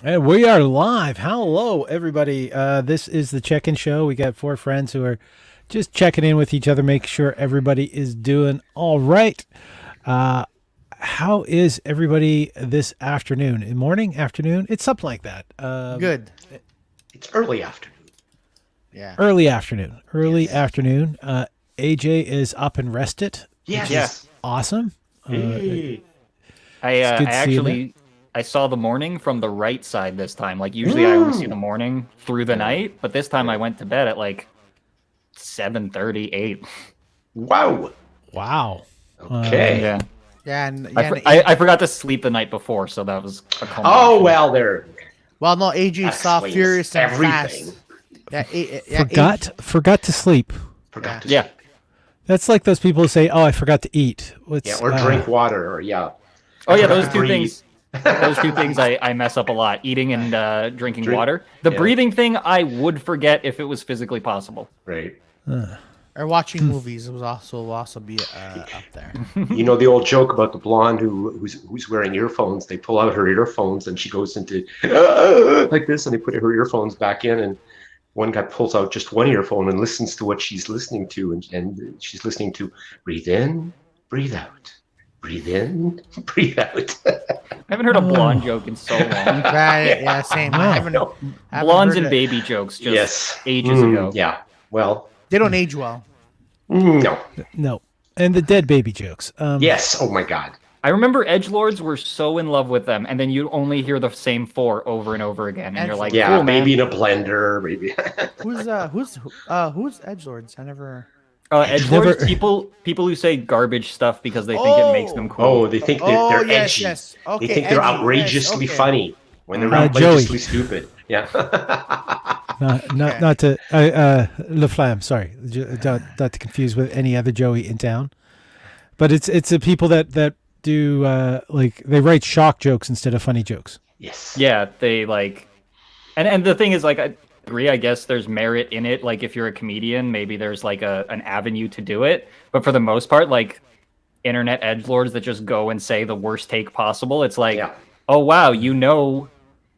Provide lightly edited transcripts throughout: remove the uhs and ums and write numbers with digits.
And we are live. Hello, everybody. This is the check-in show. We got four friends who are just checking in with each other, make sure everybody is doing all right. How is everybody this afternoon? In morning, afternoon? It's something like that. Good. It's early afternoon. Yeah. Early afternoon. Early Yes. afternoon. AJ is up and rested. Yes. Yeah. Awesome. Hey. I It's good I seeing actually I saw the morning from the right side this time. Like usually I only see the morning through the night, but this time I went to bed at like 7:30, 8. Wow. Wow. Okay. Yeah. Yeah, and I forgot to sleep the night before, so that was a culmination. Oh well, there. well, no, AJ saw Explains Furious and everything. Fast. Yeah, Forgot to sleep. Forgot to Yeah. sleep. That's like those people who say, "Oh, I forgot to eat." Yeah, or drink water, or yeah. Oh yeah, forgot those to two breathe. things. Those two things I mess up a lot: eating and drinking Drink- water. The yeah. breathing thing I would forget if it was physically possible. Right. or watching movies. It was also be up there. You know the old joke about the blonde who's wearing earphones. They pull out her earphones and she goes into like this, and they put her earphones back in, and one guy pulls out just one earphone and listens to what she's listening to, and she's listening to breathe in, breathe out, breathe in, breathe out. I haven't heard a blonde joke in so long. Yeah, same. I haven't Blondes heard and it. baby jokes just Yes. ages ago. Yeah. Well, They don't age well. no. No. And the dead baby jokes. Yes. Oh my God. I remember edgelords were so in love with them, and then you only hear the same four over and over again, and you're like, Yeah. cool, man. Maybe in a blender. Maybe. Who's edgelords? I never. Edgelords, Never- people who say garbage stuff because they think it makes them cool. Oh, they think they're yes, edgy. yes. Okay, They think they're edgy, yes, outrageously okay. funny when they're Joey. outrageously stupid. Yeah. Not to Le Flamme. Sorry, not to confuse with any other Joey in town. But it's the people that do like they write shock jokes instead of funny jokes. Yes. Yeah, they like, and the thing is, like, I agree. I guess there's merit in it. Like, if you're a comedian, maybe there's like an avenue to do it. But for the most part, like, internet edgelords that just go and say the worst take possible, it's like, Yeah. oh wow, you know,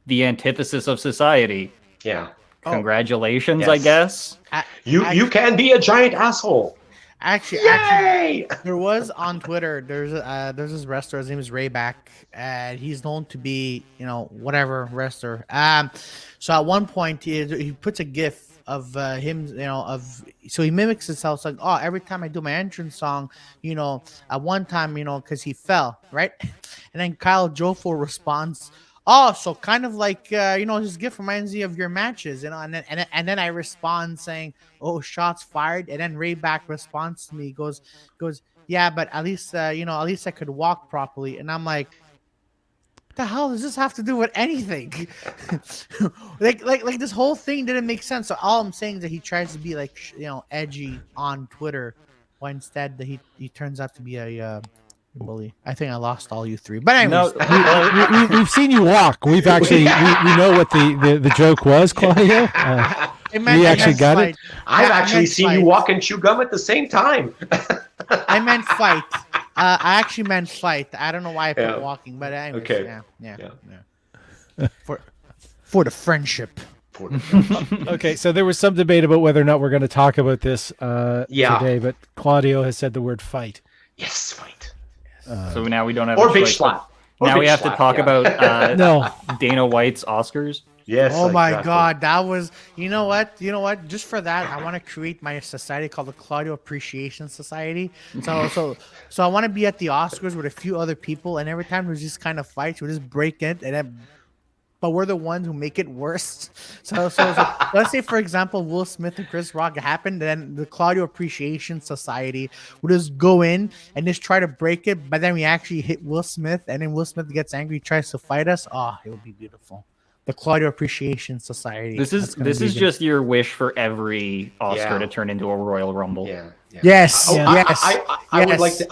the antithesis of society. Yeah. Congratulations, Yes. I guess. You can be a giant asshole. Actually, Yay! there was on Twitter. There's this wrestler. His name is Rayback, and he's known to be whatever wrestler. So at one point he puts a gif of him, so he mimics himself. It's like, oh, every time I do my entrance song, at one time, because he fell, right, and then Kyle Jofo responds. Oh, so kind of like his gift reminds me of your matches, and then I respond saying, "Oh, shots fired," and then Rayback responds to me, goes, "Yeah, but at least at least I could walk properly," and I'm like, "What the hell does this have to do with anything?" like this whole thing didn't make sense. So all I'm saying is that he tries to be like edgy on Twitter, when instead that he turns out to be a bully. I think I lost all you three, but anyways. No, We've seen you walk. We've actually we know what the joke was, Claudio. We actually got it. I've I actually meant seen fight. you walk and chew gum at the same time. I meant fight. I actually meant fight. I don't know why I put Yeah. walking, but anyways, Okay. yeah. For the friendship. Okay, so there was some debate about whether or not we're going to talk about this Yeah. today, but Claudio has said the word fight. Yes, fight. so now we don't have Or a bitch choice. slap. Or Now we bitch have slap, to talk yeah. about No. Dana White's Oscars. Yes. Oh my exactly. God, that was. You know what? Just for that, I want to create my society called the Claudio Appreciation Society. So I want to be at the Oscars with a few other people, and every time there's these kind of fights, we just break it, but we're the ones who make it worse. So let's say, for example, Will Smith and Chris Rock happened, then the Claudio Appreciation Society would just go in and just try to break it, but then we actually hit Will Smith, and then Will Smith gets angry, tries to fight us. Oh, it would be beautiful. The Claudio Appreciation Society. This is just your wish for every Oscar Yeah. to turn into a Royal Rumble. Yeah. Yeah. Yes. Oh, Yes. I would yes. like to.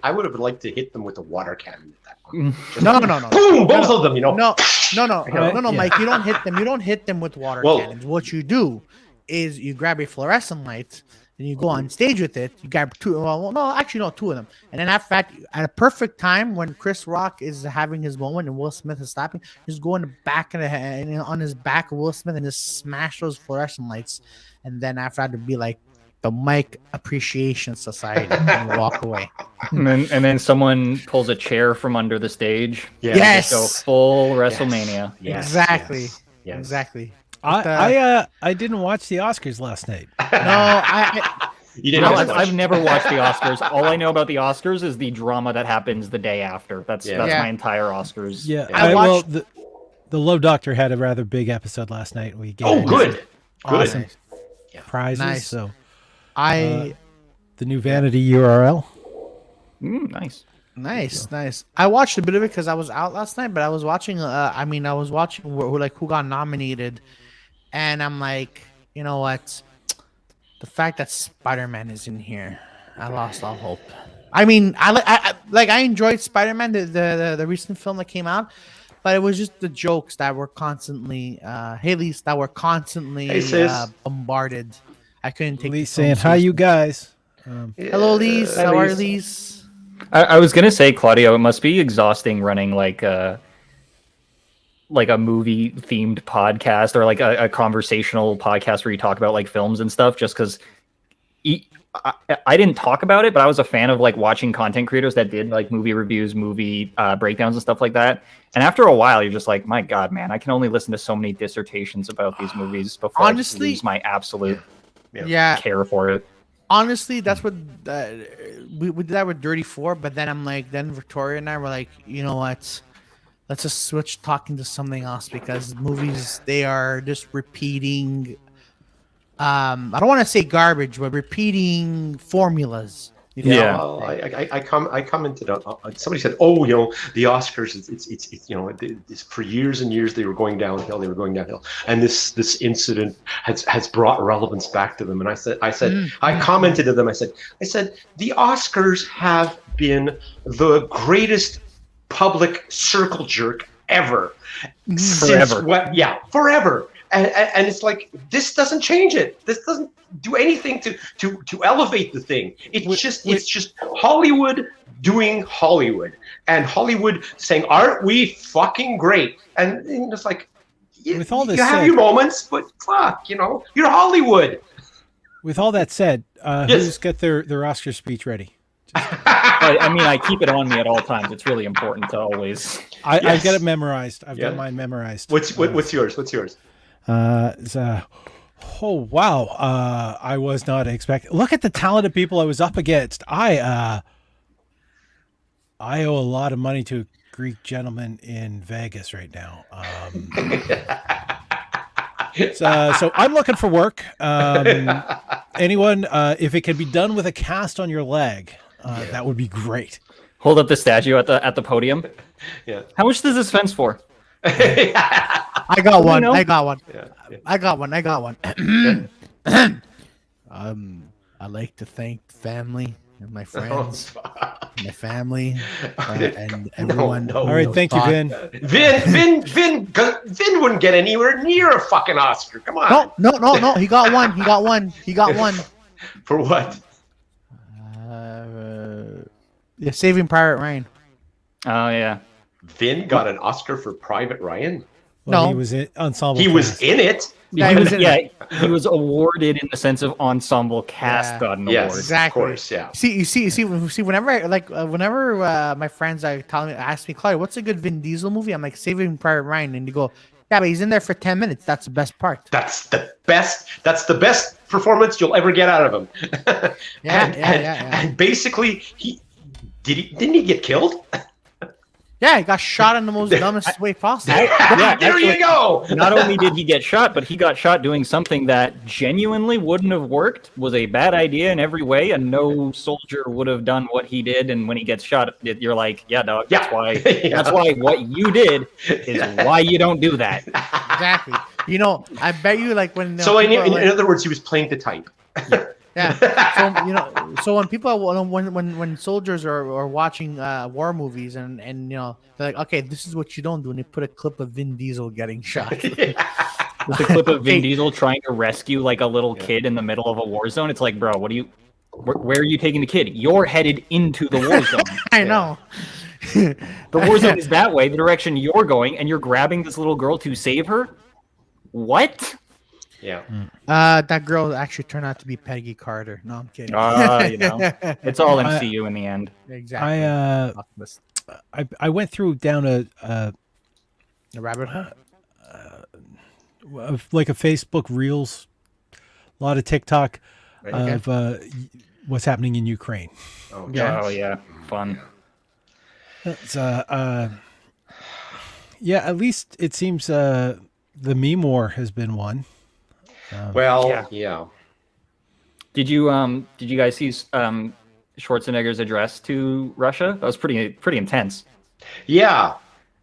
I would have liked to hit them with a water cannon at that point. Just No. boom, both of them. No, Yeah. Mike. You don't hit them. You don't hit them with water Well- cannons. What you do is you grab a fluorescent light Then you go on stage with it. You got two. Well, no, actually, no, two of them. And then after that, at a perfect time when Chris Rock is having his moment and Will Smith is stopping, just go in the back of the head and on his back of Will Smith and just smash those fluorescent lights. And then after that, it'd be like the Mike Appreciation Society and you walk away. And then someone pulls a chair from under the stage. Yeah. Yes. So full WrestleMania. Yes, Exactly. yes. Exactly. I didn't watch the Oscars last night. No, I You didn't No, watch I've never watched the Oscars. All I know about the Oscars is the drama that happens the day after. That's Yeah. Yeah. my entire Oscars. Yeah, I well, watched- the Love Doctor had a rather big episode last night. We gave Oh, him good. some Good. awesome prizes. Nice. So I the new vanity URL. Nice. nice. I watched a bit of it because I was out last night, but I was watching. I was watching who got nominated, and I'm like, you know what? The fact that Spider-Man is in here, I lost all hope. I mean, I enjoyed Spider-Man, the recent film that came out, but it was just the jokes that were constantly, Hey, sis. bombarded. I couldn't take. Lee's the film saying, "Hi, you seriously. guys." Hello, Lise. How are Lise? I was gonna say, Claudio, it must be exhausting running like a movie themed podcast or like a conversational podcast where you talk about like films and stuff, just because I didn't talk about it, but I was a fan of like watching content creators that did like movie reviews, movie breakdowns and stuff like that. And after a while, you're just like, my God, man, I can only listen to so many dissertations about these movies before I just Honestly, lose my absolute Yeah. care for it. Honestly, that's what we did that with Dirty 4, but then I'm like, then Victoria and I were like, you know what? Let's just switch talking to something else because movies, they are just repeating. I don't want to say garbage, but repeating formulas. You know? Yeah. Well, I commented on somebody said, oh, you know, the Oscars, it's you know, it's for years and years they were going downhill, and this incident has brought relevance back to them. And I said, I commented to them, I said, the Oscars have been the greatest public circle jerk ever. Forever. Forever. And it's like, this doesn't change it. This doesn't do anything to elevate the thing. It's just Hollywood doing Hollywood, and Hollywood saying, "Aren't we fucking great?" And it's like, With all this you have said- your moments, but fuck, you know, you're Hollywood. With all that said, Yes. who's got their Oscar speech ready? I mean, I keep it on me at all times. It's really important to always. I've Yes. got it memorized. I've Yeah. got mine memorized. What's yours? What's yours? Oh wow! I was not expecting. Look at the talented people I was up against. I owe a lot of money to a Greek gentleman in Vegas right now. So I'm looking for work. Anyone, if it can be done with a cast on your leg, that would be great. Hold up the statue at the podium. Yeah. How much does this fence for? I got one. know? I got one. Yeah. I got one. I like to thank family and my friends, my family, and everyone. no. All right, thank you, Vin. Vin wouldn't get anywhere near a fucking Oscar. Come on. No. He got one. For what? Yeah, Saving Private Ryan. Oh yeah. Vin got an Oscar for Private Ryan. Well, No. he was in ensemble. He was cast. in it. Yeah, he was in it. He was awarded in the sense of ensemble cast Yeah. got an Yes, award. Exactly. of course, yeah. See. Whenever my friends ask me, Claudia, what's a good Vin Diesel movie? I'm like, Saving Private Ryan, and they go, yeah, but he's in there for 10 minutes. That's the best part. That's the best performance you'll ever get out of him. Yeah. And basically, didn't he get killed? Yeah, he got shot in the most dumbest way possible. There you go. Not only did he get shot, but he got shot doing something that genuinely wouldn't have worked, was a bad idea in every way, and no soldier would have done what he did. And when he gets shot, you're like, yeah, dog, that's Yeah. why. Yeah. That's why what you did is why you don't do that. Exactly. You know, I bet you like when. So people are in other words, he was playing to type. Yeah. So when people when soldiers are watching war movies and they're like, okay, this is what you don't do, and they put a clip of Vin Diesel getting shot. With the clip of Vin Diesel trying to rescue like a little kid in the middle of a war zone. It's like, bro, where are you taking the kid? You're headed into the war zone. I know. The war zone is that way, the direction you're going, and you're grabbing this little girl to save her? What? Yeah. That girl actually turned out to be Peggy Carter. No, I'm kidding. It's all MCU in the end. Exactly. I went down The rabbit hole. like a Facebook Reels, a lot of TikTok Okay. of what's happening in Ukraine. Oh, Yeah. Oh yeah, fun. It's yeah, at least it seems the meme war has been won. Well, yeah. Did you guys see Schwarzenegger's address to Russia? That was pretty intense. Yeah.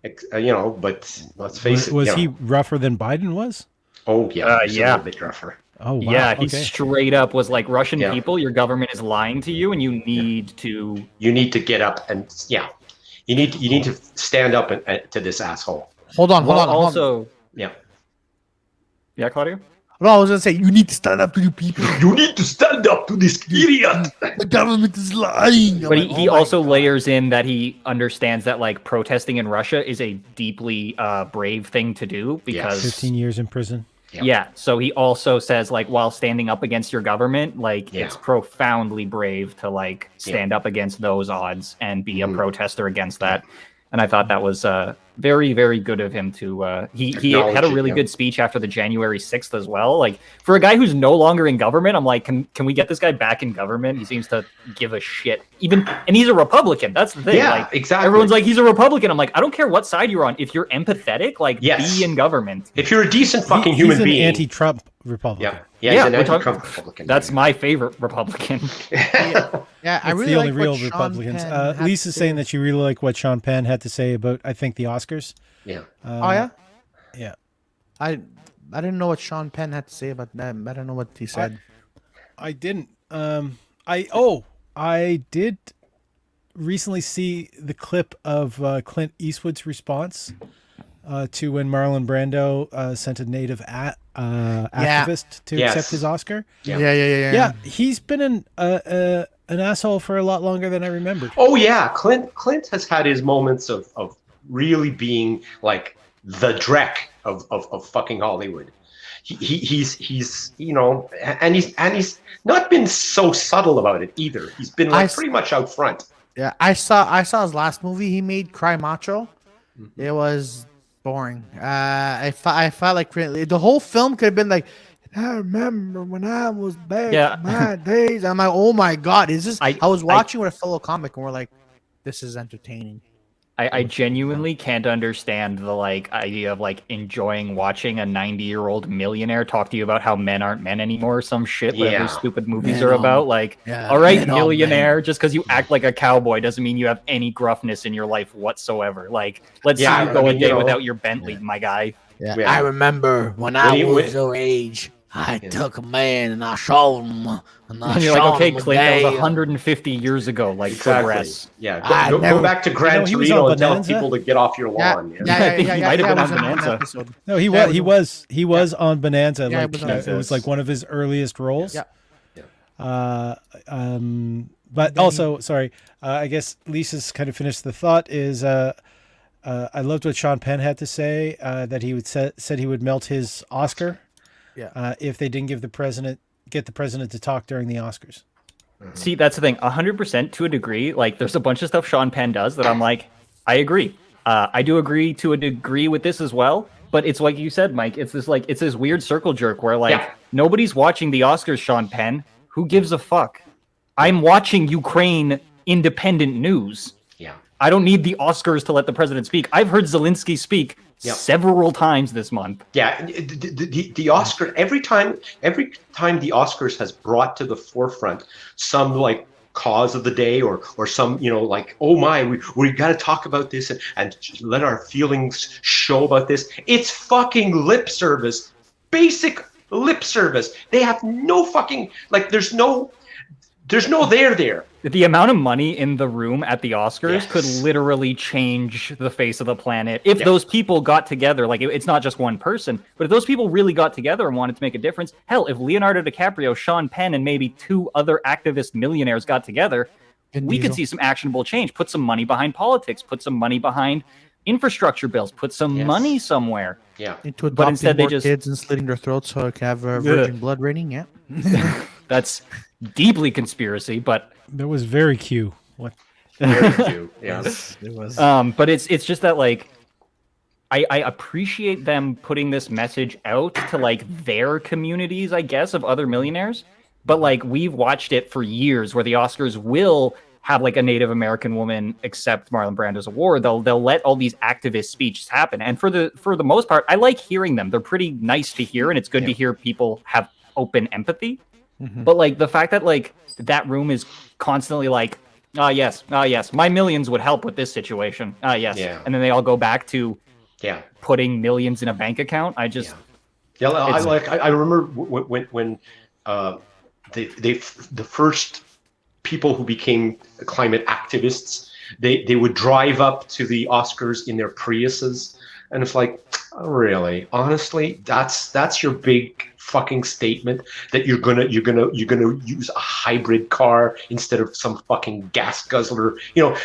But let's face it. Was you know. he rougher than Biden was? Oh, yeah. He's a yeah. little bit rougher. Oh, wow. Yeah, he okay. straight up was like, Russian Yeah. people, your government is lying to you, and you need to. You need to get up and, you need to stand up to this asshole. Hold on. Also, Yeah. yeah, Claudio. No, I was gonna say you need to stand up to the people. You need to stand up to this idiot. The government is lying. But he also layers in that he understands that like protesting in Russia is a deeply brave thing to do because 15 years in prison. Yeah. So he also says like while standing up against your government, like it's profoundly brave to like stand up against those odds and be a protester against that. And I thought that was very, very good of him to. He had a really good speech after the January 6th as well. Like for a guy who's no longer in government, I'm like, can we get this guy back in government? He seems to give a shit. And he's a Republican. That's the thing. Yeah, like, exactly. Everyone's like, he's a Republican. I'm like, I don't care what side you're on. If you're empathetic, like be in government. If you're a decent fucking human he's being. an anti-Trump Republican. He's an anti-Trump Republican. That's my favorite Republican. Yeah, I It's really the only like real what Sean Republicans. Penn had Lisa's to saying say. that she really liked what Sean Penn had to say about, I think, the Oscars. Yeah. Oh yeah. Yeah. I didn't know what Sean Penn had to say about that. I don't know what he said. I didn't. I did recently see the clip of Clint Eastwood's response to when Marlon Brando sent a native activist to accept his Oscar. Yeah. He's been an asshole for a lot longer than I remembered. Oh yeah, Clint has had his moments of really being like the Drek of fucking Hollywood. He's and he's not been so subtle about it either. He's been like pretty much out front. Yeah, I saw his last movie he made, Cry Macho. It was boring. I felt like the whole film could have been like, I remember when I was back in my days. I'm like, oh my god, is this? I was watching with a fellow comic, and we're like, this is entertaining. I genuinely can't understand the like idea of like enjoying watching a 90-year-old millionaire talk to you about how men aren't men anymore, some shit, whatever stupid movies are about. Like, all right, millionaire, just because you act like a cowboy doesn't mean you have any gruffness in your life whatsoever. Like, let's see you go a day without your Bentley, my guy. Yeah. I remember when I was your age. I took a man and I showed him. And you're like, okay, Clint, that was 150 years ago. Like, progress. Yeah, go back to Gran Torino and tell people to get off your lawn. I think he might have been on Bonanza. No, he was on Bonanza. Yeah, Like, it was like one of his earliest roles. Yeah. But also, sorry, I guess Lisa's kind of finished the thought is I loved what Sean Penn had to say, that he said he would melt his Oscar. Yeah. If they didn't get the president to talk during the Oscars. See, that's the thing. 100% to a degree. Like, there's a bunch of stuff Sean Penn does that I'm like, I agree. I do agree to a degree with this as well. But it's like you said, Mike. It's this weird circle jerk where like nobody's watching the Oscars. Sean Penn, who gives a fuck? I'm watching Ukraine independent news. Yeah. I don't need the Oscars to let the president speak. I've heard Zelensky speak several times this month. Yeah, the Oscar every time the Oscars has brought to the forefront some like cause of the day or some like, oh my, we got to talk about this and let our feelings show about this. It's fucking lip service, basic lip service. They have no fucking like. There's no. there's no there. The amount of money in the room at the Oscars Yes. could literally change the face of the planet if those people got together. Like, it's not just one person, but if those people really got together and wanted to make a difference, hell, if Leonardo DiCaprio, Sean Penn, and maybe 2 other activist millionaires got together, we could see some actionable change. Put some money behind politics. Put some money behind infrastructure bills. Put some money somewhere. Yeah. Into adopting But instead they more just kids and slitting their throats so it can have a virgin blood rating. Yeah. that's deeply conspiracy, but That was very cute. What? Very cute. Yeah. It was. but it's just that, like, I appreciate them putting this message out to, like, their communities, I guess, of other millionaires. But, like, we've watched it for years where the Oscars will have, like, a Native American woman accept Marlon Brando's award. They'll let all these activist speeches happen. And for the most part, I like hearing them. They're pretty nice to hear, and it's good to hear people have open empathy. But, like, the fact that, like, that room is constantly like, yes, my millions would help with this situation. Yes. Yeah. And then they all go back to Yeah. putting millions in a bank account. I just... Yeah, I remember when the first people who became climate activists, they would drive up to the Oscars in their Priuses, and it's like, oh, really, honestly, that's your big fucking statement that you're gonna use a hybrid car instead of some fucking gas guzzler, you know.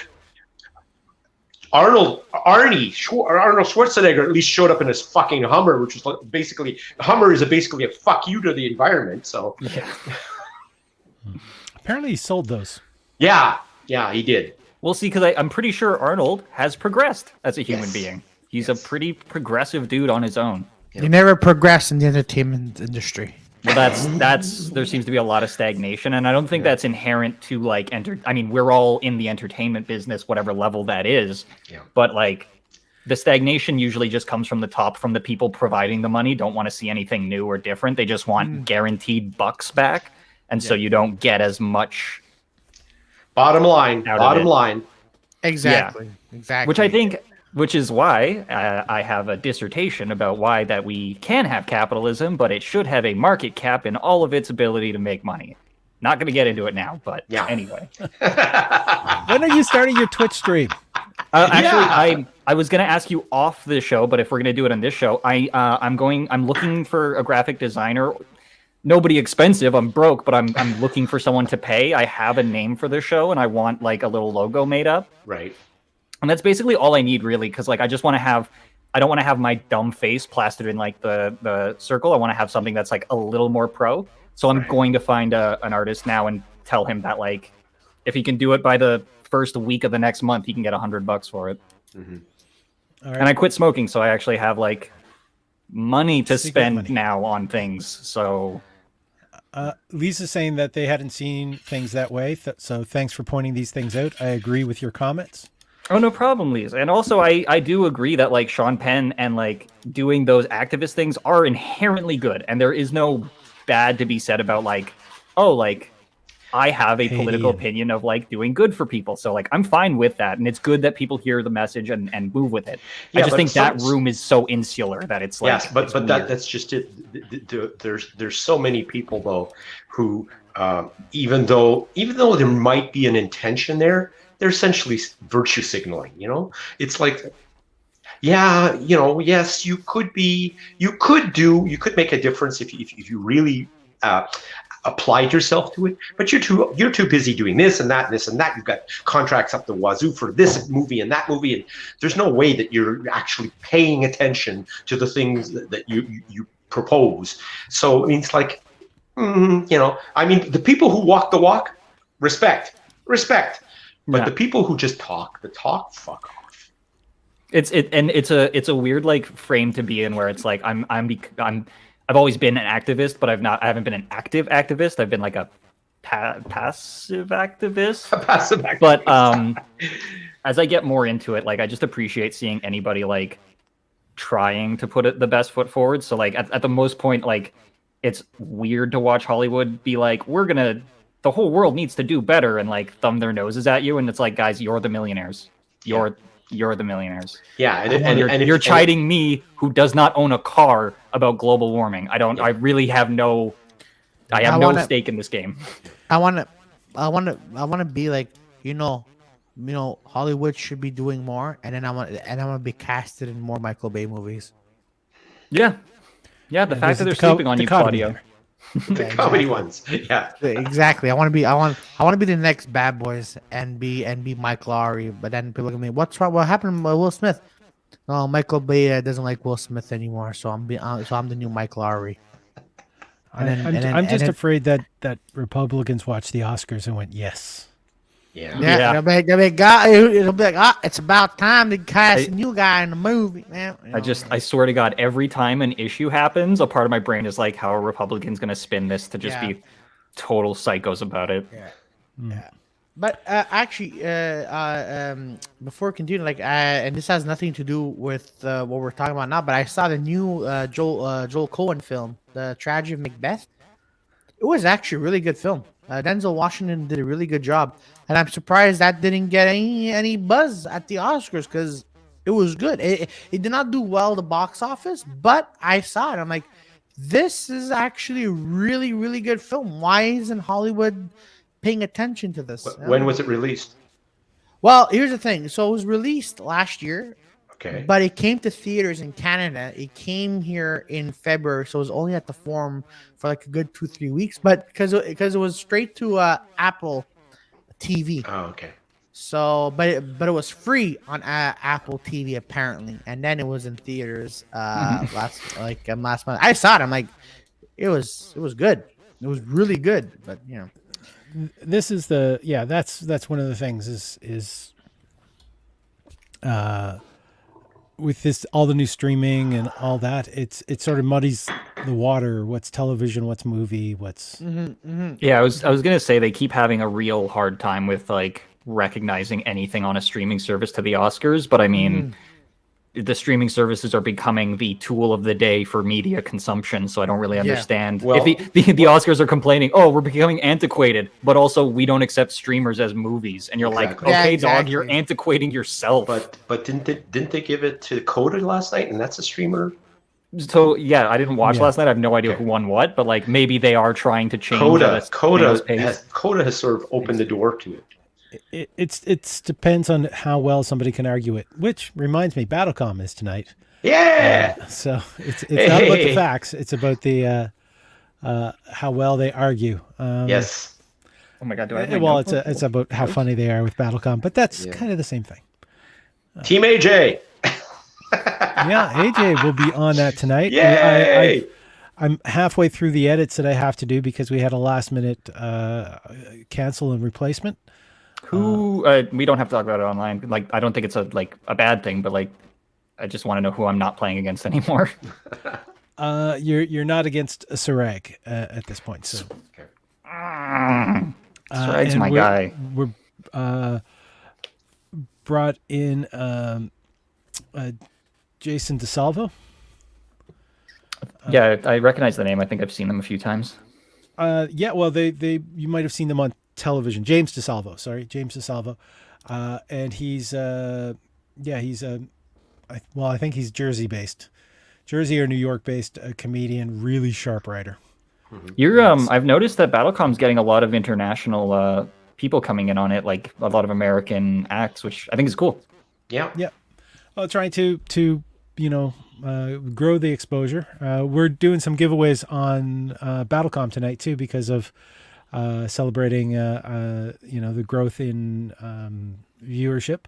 Arnold Schwarzenegger at least showed up in his fucking Hummer, which was like basically a fuck you to the environment. So Apparently he sold those. yeah, he did. We'll see, because I'm pretty sure Arnold has progressed as a human Yes. being. He's a pretty progressive dude on his own. You never progress in the entertainment industry. Well, that's there seems to be a lot of stagnation, and I don't think that's inherent to, like, I mean, we're all in the entertainment business, whatever level that is. Yeah. But, like, the stagnation usually just comes from the top, from the people providing the money. Don't want to see anything new or different. They just want guaranteed bucks back, and so you don't get as much. Bottom line. Exactly. Which is why I have a dissertation about why that we can have capitalism, but it should have a market cap in all of its ability to make money. Not going to get into it now, but anyway. When are you starting your Twitch stream? Actually, I was going to ask you off the show, but if we're going to do it on this show, I'm looking for a graphic designer. Nobody expensive. I'm broke, but I'm looking for someone to pay. I have a name for the show, and I want, like, a little logo made up. Right. And that's basically all I need, really, because, like, I don't want to have my dumb face plastered in, like, the circle. I want to have something that's, like, a little more pro. So I'm going to find an artist now and tell him that, like, if he can do it by the first week of the next month, he can get $100 for it. Mm-hmm. All right. And I quit smoking, so I actually have, like, money to Secret spend money. now on things. So Lisa's saying that they hadn't seen things that way. So thanks for pointing these things out. I agree with your comments. oh, no problem, Lisa. And also, I do agree that, like, Sean Penn and, like, doing those activist things are inherently good, and there is no bad to be said about, like, oh, like, I have a political opinion of, like, doing good for people. So, like, I'm fine with that. And it's good that people hear the message and move with it. Yeah, I just but think that room is so insular that it's like, yes, but it's weird. that's just it. There's so many people though who even though there might be an intention there, they're essentially virtue signaling. You know, it's like, yeah, you know, yes, you could make a difference if you really applied yourself to it, but you're too busy doing this and that and this and that. You've got contracts up the wazoo for this movie and that movie, and there's no way that you're actually paying attention to the things that you propose. So I mean, it's like, you know, I mean, the people who walk the walk, respect, but the people who just talk the talk, fuck off. It's a weird, like, frame to be in where it's like I've always been an activist, but I haven't been an active activist. I've been, like, a passive activist. A passive activist. But as I get more into it, like, I just appreciate seeing anybody, like, trying to put the best foot forward. So, like, at the most point, like, it's weird to watch Hollywood be like, the whole world needs to do better, and, like, thumb their noses at you. And it's like, guys, you're the millionaires. You're the millionaires. Yeah, and you're chiding me, who does not own a car, about global warming. I really have no stake in this game. I want to I want to be like, Hollywood should be doing more, and then I want to be casted in more Michael Bay movies. Yeah. Yeah, the fact that they're sleeping on you, Claudio. The Yeah, comedy exactly. ones. Yeah. Exactly. I want to be the next Bad Boys and be Mike Lowry. But then people look at me. What's wrong? What happened to Will Smith? No, Michael Bay doesn't like Will Smith anymore. So I'm the new Mike Lowry. I'm just afraid that Republicans watched the Oscars and went, yes. Yeah. Yeah, it'll be like, it's about time to cast a new guy in the movie, man. I swear to God, every time an issue happens, a part of my brain is like, how are Republicans going to spin this to just be total psychos about it? Yeah. But actually, before continuing, and this has nothing to do with what we're talking about now, but I saw the new Joel Cohen film, The Tragedy of Macbeth. It was actually a really good film. Denzel Washington did a really good job, and I'm surprised that didn't get any buzz at the Oscars because it was good. It did not do well at the box office, but I saw it. I'm like, this is actually a really, really good film. Why isn't Hollywood paying attention to this? When was it released? Well, here's the thing. So it was released last year. Okay. But it came to theaters in Canada. It came here in February, so it was only at the Forum for like a good 2-3 weeks. But because it was straight to Apple TV. Oh, okay. So, but it was free on Apple TV apparently, and then it was in theaters last month. I saw it. I'm like, it was good. It was really good. But This is that's one of the things is with this, all the new streaming and all that, it sort of muddies the water. What's television? What's movie? What's Yeah, I was gonna say they keep having a real hard time with like recognizing anything on a streaming service to the Oscars, but I mean, the streaming services are becoming the tool of the day for media consumption. So I don't really understand Well- if the Oscars are complaining, oh, we're becoming antiquated, but also we don't accept streamers as movies, and you're Exactly. like, okay, Yeah, dog, you're exactly. antiquating yourself. But didn't they give it to Coda last night? And that's a streamer. So yeah, I didn't watch Yeah. last night. I have no idea Okay. who won what, but like maybe they are trying to change the Coda pace. has sort of opened the door to it. it's depends on how well somebody can argue it. Which reminds me, Battlecom is tonight. Yeah. So it's not about the Hey. facts. It's about the how well they argue. Yes. Oh my god, do I have my Well, notebook? it's about how funny they are with Battlecom, but that's Yeah. kind of the same thing. Team AJ. Yeah, AJ will be on that tonight. Yay! I'm halfway through the edits that I have to do because we had a last minute cancel and replacement. Who we don't have to talk about it online. Like I don't think it's a bad thing, but like I just want to know who I'm not playing against anymore. You're not against Sarag at this point. So Sarag's and my we're- guy. We're brought in Jason DeSalvo. Yeah, I recognize the name. I think I've seen them a few times. Yeah, well, they you might have seen them on television. James DeSalvo, and he's I think he's Jersey or New York based comedian, really sharp writer. You're I've noticed that Battlecom's getting a lot of international people coming in on it, like a lot of American acts, which I think is cool. Yeah. Yeah, well, trying to grow the exposure. We're doing some giveaways on Battlecom tonight too because of celebrating the growth in viewership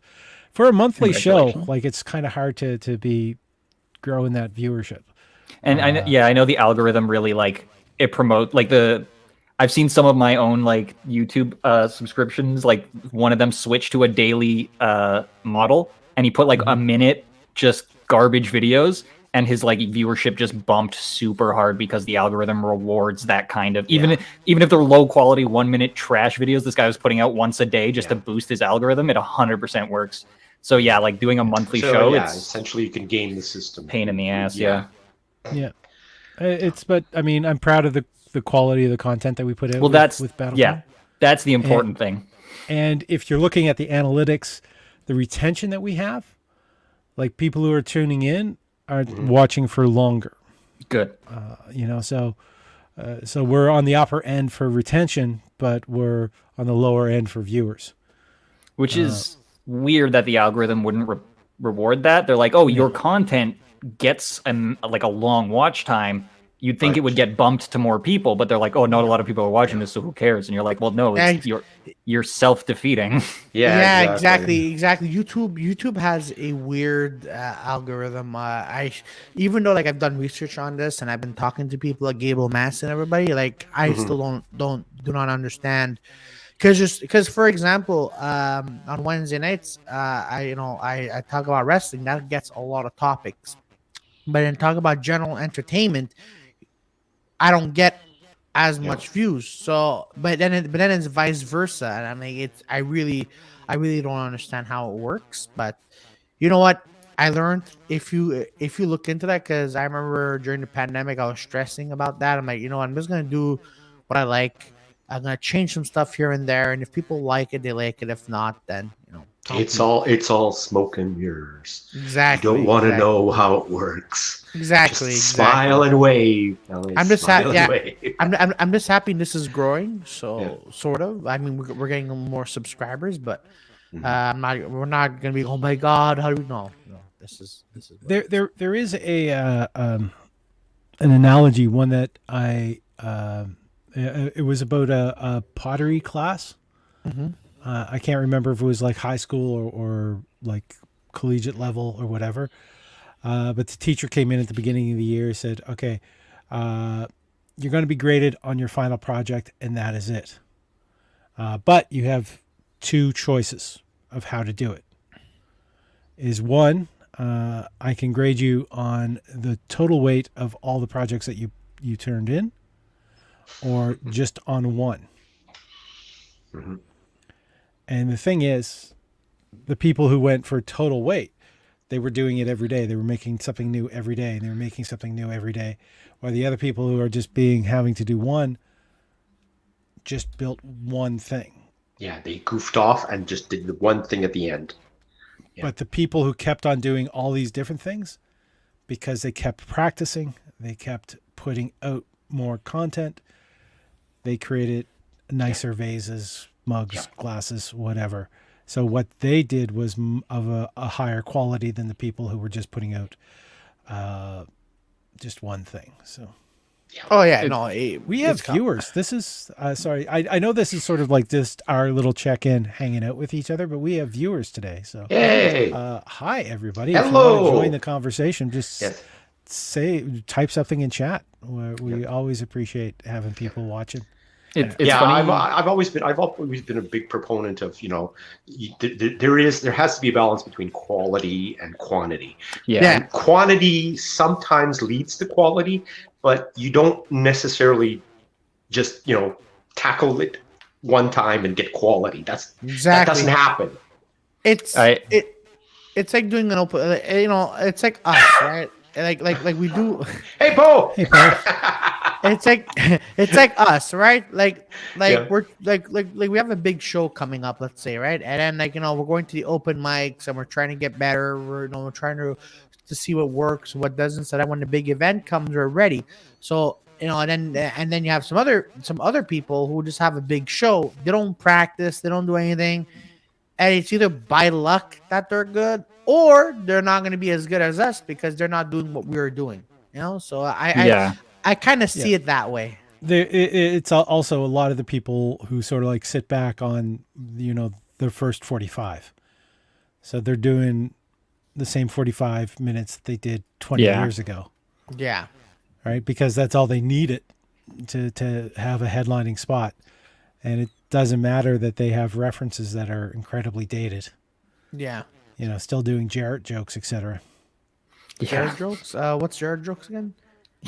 for a monthly show. Congratulations. Like it's kind of hard to be growing that viewership. And I know the algorithm really like it promote like I've seen some of my own like YouTube subscriptions, like one of them switched to a daily model, and he put like a minute just garbage videos, and his like viewership just bumped super hard because the algorithm rewards that kind of even if they're low quality 1 minute trash videos this guy was putting out once a day just to boost his algorithm. It 100% works. So yeah, like doing a monthly show, it's essentially you can game the system. pain in the ass. Yeah. But I mean, I'm proud of the quality of the content that we put out. Well, that's with Battlecom. yeah, that's the important thing. And if you're looking at the analytics, the retention that we have, like people who are tuning in are watching for longer. Good. So we're on the upper end for retention, but we're on the lower end for viewers. Which is weird that the algorithm wouldn't reward that. They're like, oh, your content gets like a long watch time. You'd think it would get bumped to more people, but they're like, oh, not a lot of people are watching this, so who cares? And you're like, well, no, it's, you're self-defeating. Yeah, exactly. YouTube has a weird algorithm. Even though like I've done research on this and I've been talking to people like Gable Mass and everybody, like I still do not understand. Because for example, on Wednesday nights, I talk about wrestling. That gets a lot of topics, but then talk about general entertainment, I don't get as much views. So, but then it's vice versa, and I mean, I really don't understand how it works. But you know what? I learned if you look into that, because I remember during the pandemic I was stressing about that. I'm like, you know what? I'm just gonna do what I like. I'm gonna change some stuff here and there, and if people like it, they like it. If not, then it's all smoke and mirrors. Exactly. You don't want to know how it works. Exactly. Just smile and wave. Ellie. I'm just happy. Yeah. I'm just happy this is growing. So sort of. I mean, we're getting more subscribers, but we're not gonna be. Oh my God! How do we know? No, this is. There is an analogy. One that I. It was about a pottery class. I can't remember if it was like high school or like collegiate level or whatever. But the teacher came in at the beginning of the year and said, okay, you're going to be graded on your final project, and that is it. But you have two choices of how to do it. Is one, I can grade you on the total weight of all the projects that you turned in, or just on one. And the thing is, the people who went for total weight, they were doing it every day. They were making something new every day, and they were making something new every day. While the other people who are just having to do one, just built one thing. Yeah, they goofed off and just did the one thing at the end. Yeah. But the people who kept on doing all these different things, because they kept practicing, they kept putting out more content, they created nicer vases, mugs, glasses, whatever. So what they did was of a higher quality than the people who were just putting out just one thing. So. Oh yeah, we have viewers. This is sorry. I know this is sort of like just our little check-in, hanging out with each other, but we have viewers today. So hey, hi everybody. Hello. If you want to join the conversation, just type something in chat. We always appreciate having people watching. It's funny. I've always been a big proponent of, there has to be a balance between quality and quantity. And quantity sometimes leads to quality, but you don't necessarily just tackle it one time and get quality. That doesn't happen. It's like doing an open. It's like us, right? Like we do. Hey, Bo. It's like us, right? We're like we have a big show coming up, let's say, right? And then we're going to the open mics and we're trying to get better. We're trying to see what works, what doesn't, so that when the big event comes, we're ready. So and then you have some other people who just have a big show. They don't practice, they don't do anything, and it's either by luck that they're good, or they're not going to be as good as us because they're not doing what we're doing. So I kind of see it that way. It's also a lot of the people who sort of like sit back on, their first 45. So they're doing the same 45 minutes that they did 20 years ago. Yeah. Right? Because that's all they needed to have a headlining spot. And it doesn't matter that they have references that are incredibly dated. Yeah. Still doing Jarrett jokes, etc. Jarrett jokes? What's Jarrett jokes again?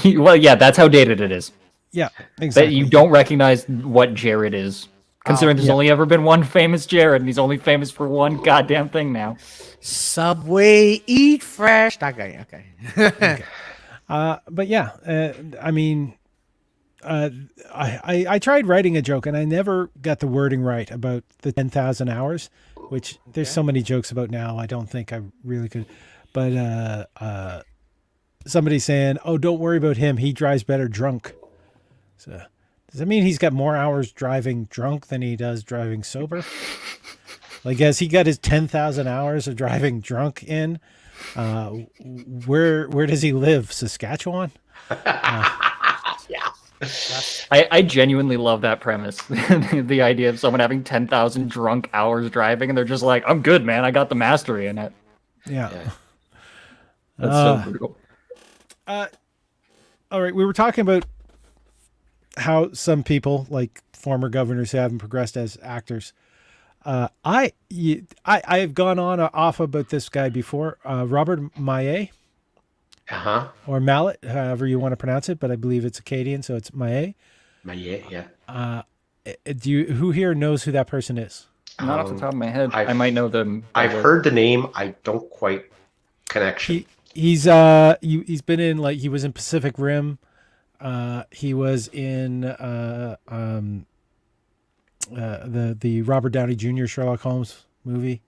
Well, yeah, that's how dated it is. Yeah, exactly. That you don't recognize what Jared is. Considering there's only ever been one famous Jared, and he's only famous for one goddamn thing now. Subway, eat fresh. That guy, okay. Okay. But yeah, I tried writing a joke, and I never got the wording right about the 10,000 hours, which there's so many jokes about now, I don't think I really could. But somebody saying, "Oh, don't worry about him. He drives better drunk." So Does that mean he's got more hours driving drunk than he does driving sober? Like, has he got his 10,000 hours of driving drunk in? Where does he live? Saskatchewan? Yeah. I genuinely love that premise. The idea of someone having 10,000 drunk hours driving, and they're just like, I'm good, man. I got the mastery in it. Yeah. That's so brutal. All right. We were talking about how some people, like former governors who haven't progressed as actors. I have gone on or off about this guy before, Robert Maillet. Or Mallet, however you want to pronounce it, but I believe it's Acadian, so it's Maillet. Maillet, yeah. Who here knows who that person is? Not off the top of my head. I might know them. I've heard the name. I don't quite connection. He's been in, like, he was in Pacific Rim. He was in the Robert Downey Jr. Sherlock Holmes movie.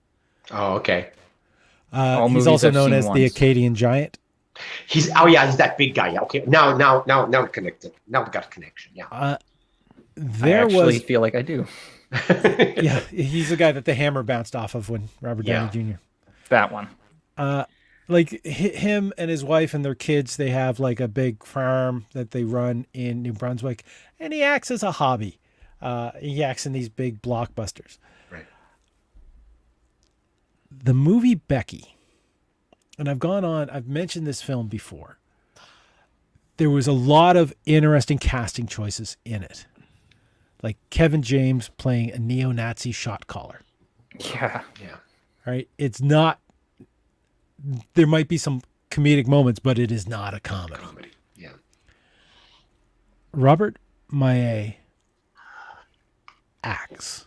Oh, okay. He's also known as the Acadian Giant. He's that big guy. Yeah, okay. Now we're connected. Now we got a connection. Yeah. I actually feel like I do. Yeah, he's the guy that the hammer bounced off of when Robert Downey Jr. That one. Like him and his wife and their kids, they have like a big farm that they run in New Brunswick, and he acts as a hobby. He acts in these big blockbusters. Right. The movie Becky. And I've mentioned this film before. There was a lot of interesting casting choices in it. Like Kevin James playing a neo-Nazi shot caller. Yeah. Yeah. Right? It's not, there might be some comedic moments, but it is not a comedy. Yeah. Robert Maillet acts.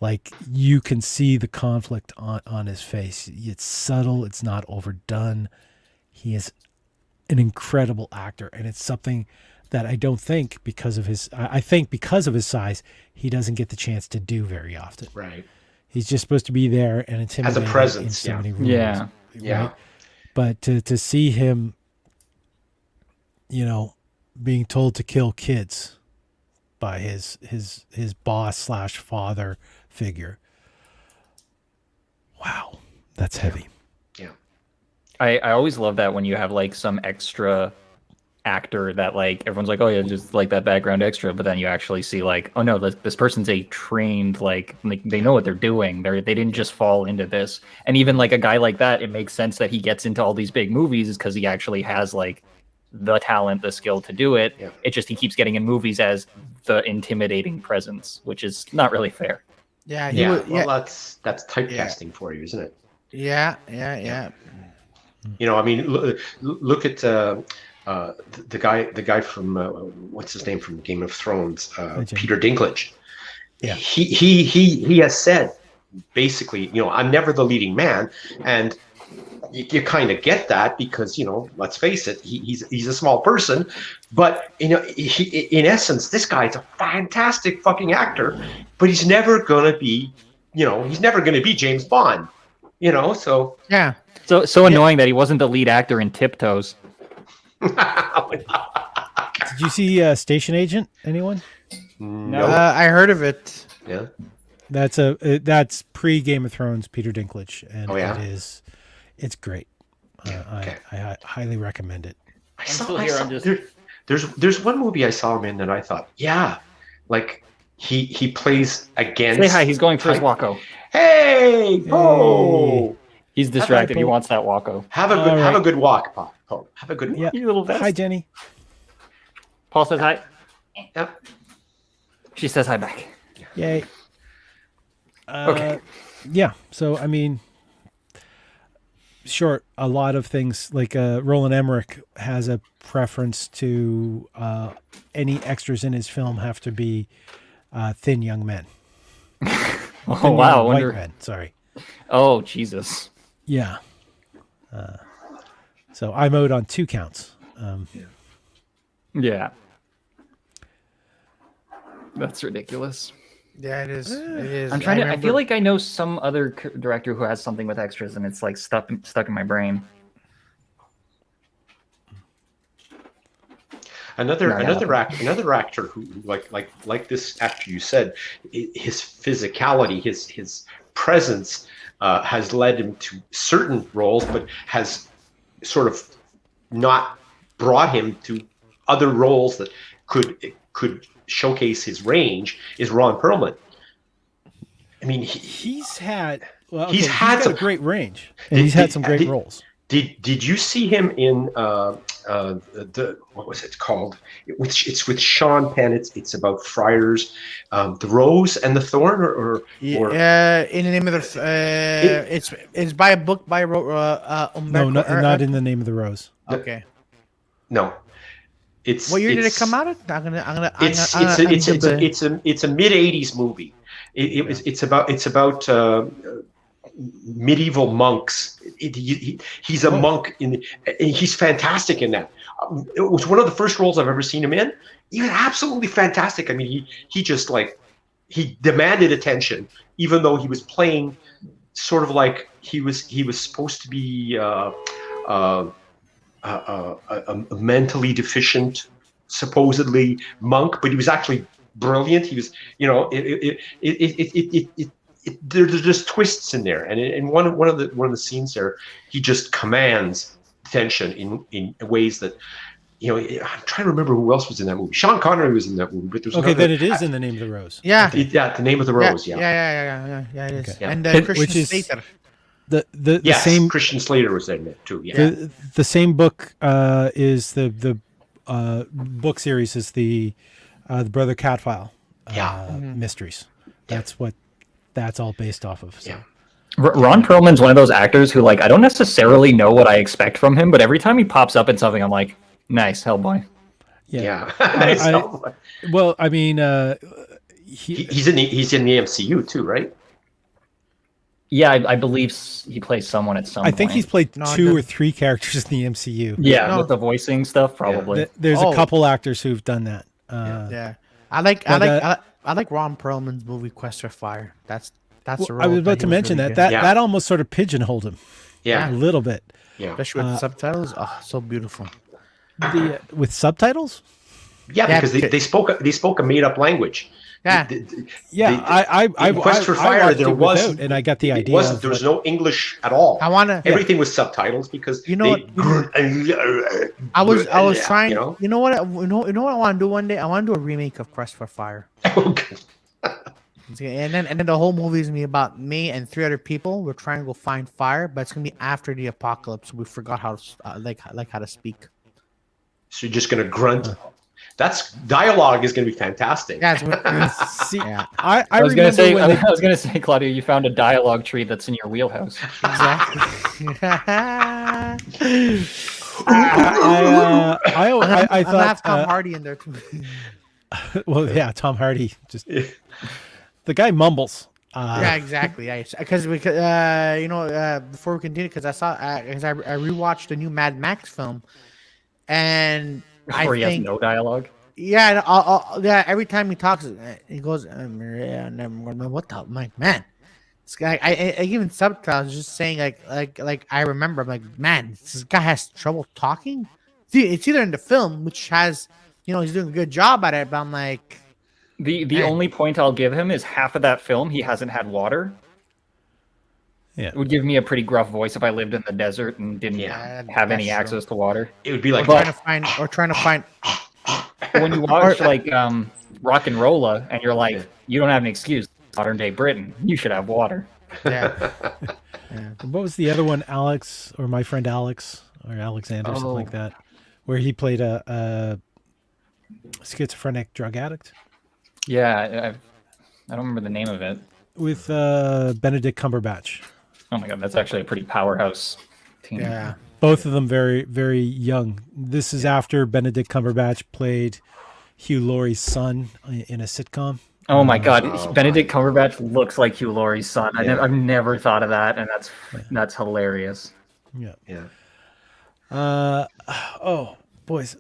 Like, you can see the conflict on his face. It's subtle. It's not overdone. He is an incredible actor, and it's something that I don't think because of his. I think because of his size, he doesn't get the chance to do very often. Right. He's just supposed to be there and intimidating as a presence. in so many roles. Yeah. Right? Yeah. But to see him, being told to kill kids by his boss / father figure. Wow, that's heavy. Yeah. I always love that when you have like some extra actor that like everyone's like, oh yeah, just like that background extra, but then you actually see like, oh no, this person's a trained like they know what they're doing. They didn't just fall into this. And even like a guy like that, it makes sense that he gets into all these big movies because he actually has like the talent, the skill to do it. Yeah. It just he keeps getting in movies as the intimidating presence, which is not really fair. Yeah, Well, that's typecasting for you, isn't it? Yeah. I mean, look at the guy from what's his name from Game of Thrones, Peter Dinklage. Yeah. He has said basically, I'm never the leading man, and you kind of get that because let's face it, he's a small person, but in essence, this guy's a fantastic fucking actor, but he's never gonna be James Bond, so Yeah. So annoying that he wasn't the lead actor in Tiptoes. Did you see Station Agent? Anyone? No. I heard of it. Yeah. That's pre Game of Thrones Peter Dinklage, and Oh, yeah? it's great. Okay. I highly recommend it. There's one movie I saw him in that I thought, like he plays against. Say hi. He's going for his Wacko. Hey, oh, He's distracted. He wants that Wacko. have a good walk, Paul. Have a good walk. Yeah. You little vest. Hi, Jenny. Paul says hi. Yep. She says hi back. Yay. Okay. Yeah. So I mean, sure, a lot of things like Roland Emmerich has a preference to any extras in his film have to be thin young men. Oh wow! White men. Sorry. Oh Jesus. Yeah. So I'm out on 2 counts. Yeah. That's ridiculous. Yeah, it is. It is. I'm trying to. I feel like I know some other director who has something with extras, and it's like stuck in my brain. Another actor who like this actor you said, his physicality, his presence has led him to certain roles, but has sort of not brought him to other roles that could showcase his range. Is Ron Perlman. I mean, he's had he's had some great range, and he's had some great roles. Did you see him in the what was it called? It's with Sean Penn. It's about friars, the Rose and the Thorn, or in the name of the it's by a book by no, not in the Name of the Rose. Okay, no, it's what year did it come out? It's a mid '80s movie. It's about medieval monks. He's a monk and he's fantastic in that. It was one of the first roles I've ever seen him in. He was absolutely fantastic. I mean, he just he demanded attention, even though he was playing sort of like he was supposed to be a mentally deficient, supposedly monk, but he was actually brilliant. He was, there's just twists in there, and in one of the scenes there, he just commands attention in ways that, I'm trying to remember who else was in that movie. Sean Connery was in that movie, but there's then it is in The Name of the Rose. Yeah, The Name of the Rose. Yeah, it is. Okay. And Christian Slater. The same Christian Slater was in it too. Yeah, the same book is the book series is the Brother Catfile mysteries. That's all based off of. So. Yeah. Ron Perlman's one of those actors who, I don't necessarily know what I expect from him, but every time he pops up in something, I'm like, nice, Hellboy. Yeah. Well, I mean, he's in the MCU too, right? Yeah, I believe he plays someone at some point. I think he's played two or three characters in the MCU. Yeah, with the voicing stuff, probably. Yeah. There's a couple actors who've done that. I like Ron Perlman's movie Quest for Fire. That's the role. I was about to mention really that. That almost sort of pigeonholed him. Yeah, a little bit. Yeah, especially with subtitles. Oh, so beautiful. With subtitles. Yeah, because they spoke a made up language. Yeah, I Quest for Fire there was, and I got the idea. There was no English at all. Everything was subtitles because I was trying. You know what I want to do one day? I want to do a remake of Quest for Fire. And then the whole movie is about me and three other people. We're trying to go find fire, but it's gonna be after the apocalypse. We forgot how to how to speak. So you're just gonna grunt. That's dialogue is going to be fantastic. Yeah, see, I was going to say, Claudia, you found a dialogue tree that's in your wheelhouse. Exactly. I thought have Tom Hardy in there too. Well, yeah, Tom Hardy. Just the guy mumbles. Yeah, exactly. Because before we continue, because I rewatched the new Mad Max film, and where he has no dialogue. Yeah, every time he talks, he goes, "What the?" I'm like, man, this guy. I even subtitles just saying like I remember. I'm like, man, this guy has trouble talking. It's either in the film, which has, he's doing a good job at it, but I'm like, the only point I'll give him is half of that film he hasn't had water. Yeah, it would give me a pretty gruff voice if I lived in the desert and didn't have any access to water. It would be like trying to find. When you watch Rock and Rolla and you're like, you don't have an excuse. Modern day Britain, you should have water. Yeah. What was the other one? Alex, or My Friend Alex, or Alexander, something like that, where he played a schizophrenic drug addict. Yeah, I don't remember the name of it. With Benedict Cumberbatch. Oh my god, that's actually a pretty powerhouse team. Yeah. Both of them very, very young. This is after Benedict Cumberbatch played Hugh Laurie's son in a sitcom. Oh my god, Benedict Cumberbatch looks like Hugh Laurie's son. Yeah. I've never thought of that, and that's hilarious. Yeah. Oh, boys.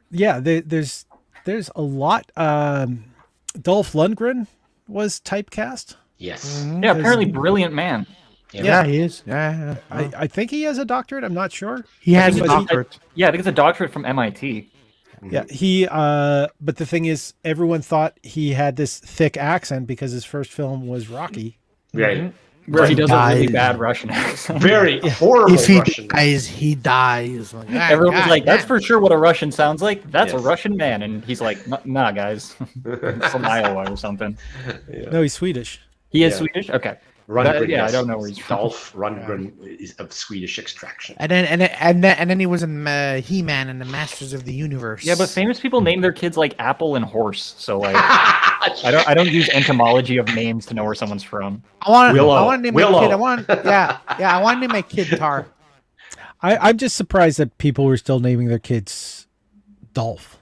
Yeah, there's a lot. Dolph Lundgren was typecast. Yes. Yeah, apparently brilliant man. Yeah, he is. Yeah. I think he has a doctorate. I'm not sure. He has a doctorate. I think it's a doctorate from MIT. Yeah, he. But the thing is, everyone thought he had this thick accent because his first film was Rocky. Right. Where he does a really dies. bad Russian accent. Very horrible If he Russian. dies, he dies. Like, Everyone was like, "That's for sure what a Russian sounds like. That's a Yes. Russian man," and he's like, "Nah, guys, from Iowa or something." No, he's Swedish. He is Yeah. Swedish. Okay. Rundgren, Yeah, I yes. don't know where he's from. Dolph Rundgren is of Swedish extraction. And then he was in He-Man and the Masters of the Universe. Yeah, but famous people name their kids like Apple and Horse. So like, I don't use etymology of names to know where someone's from. I want Willow. to name my Willow. kid. I want to name my kid Tar. I'm just surprised that people were still naming their kids Dolph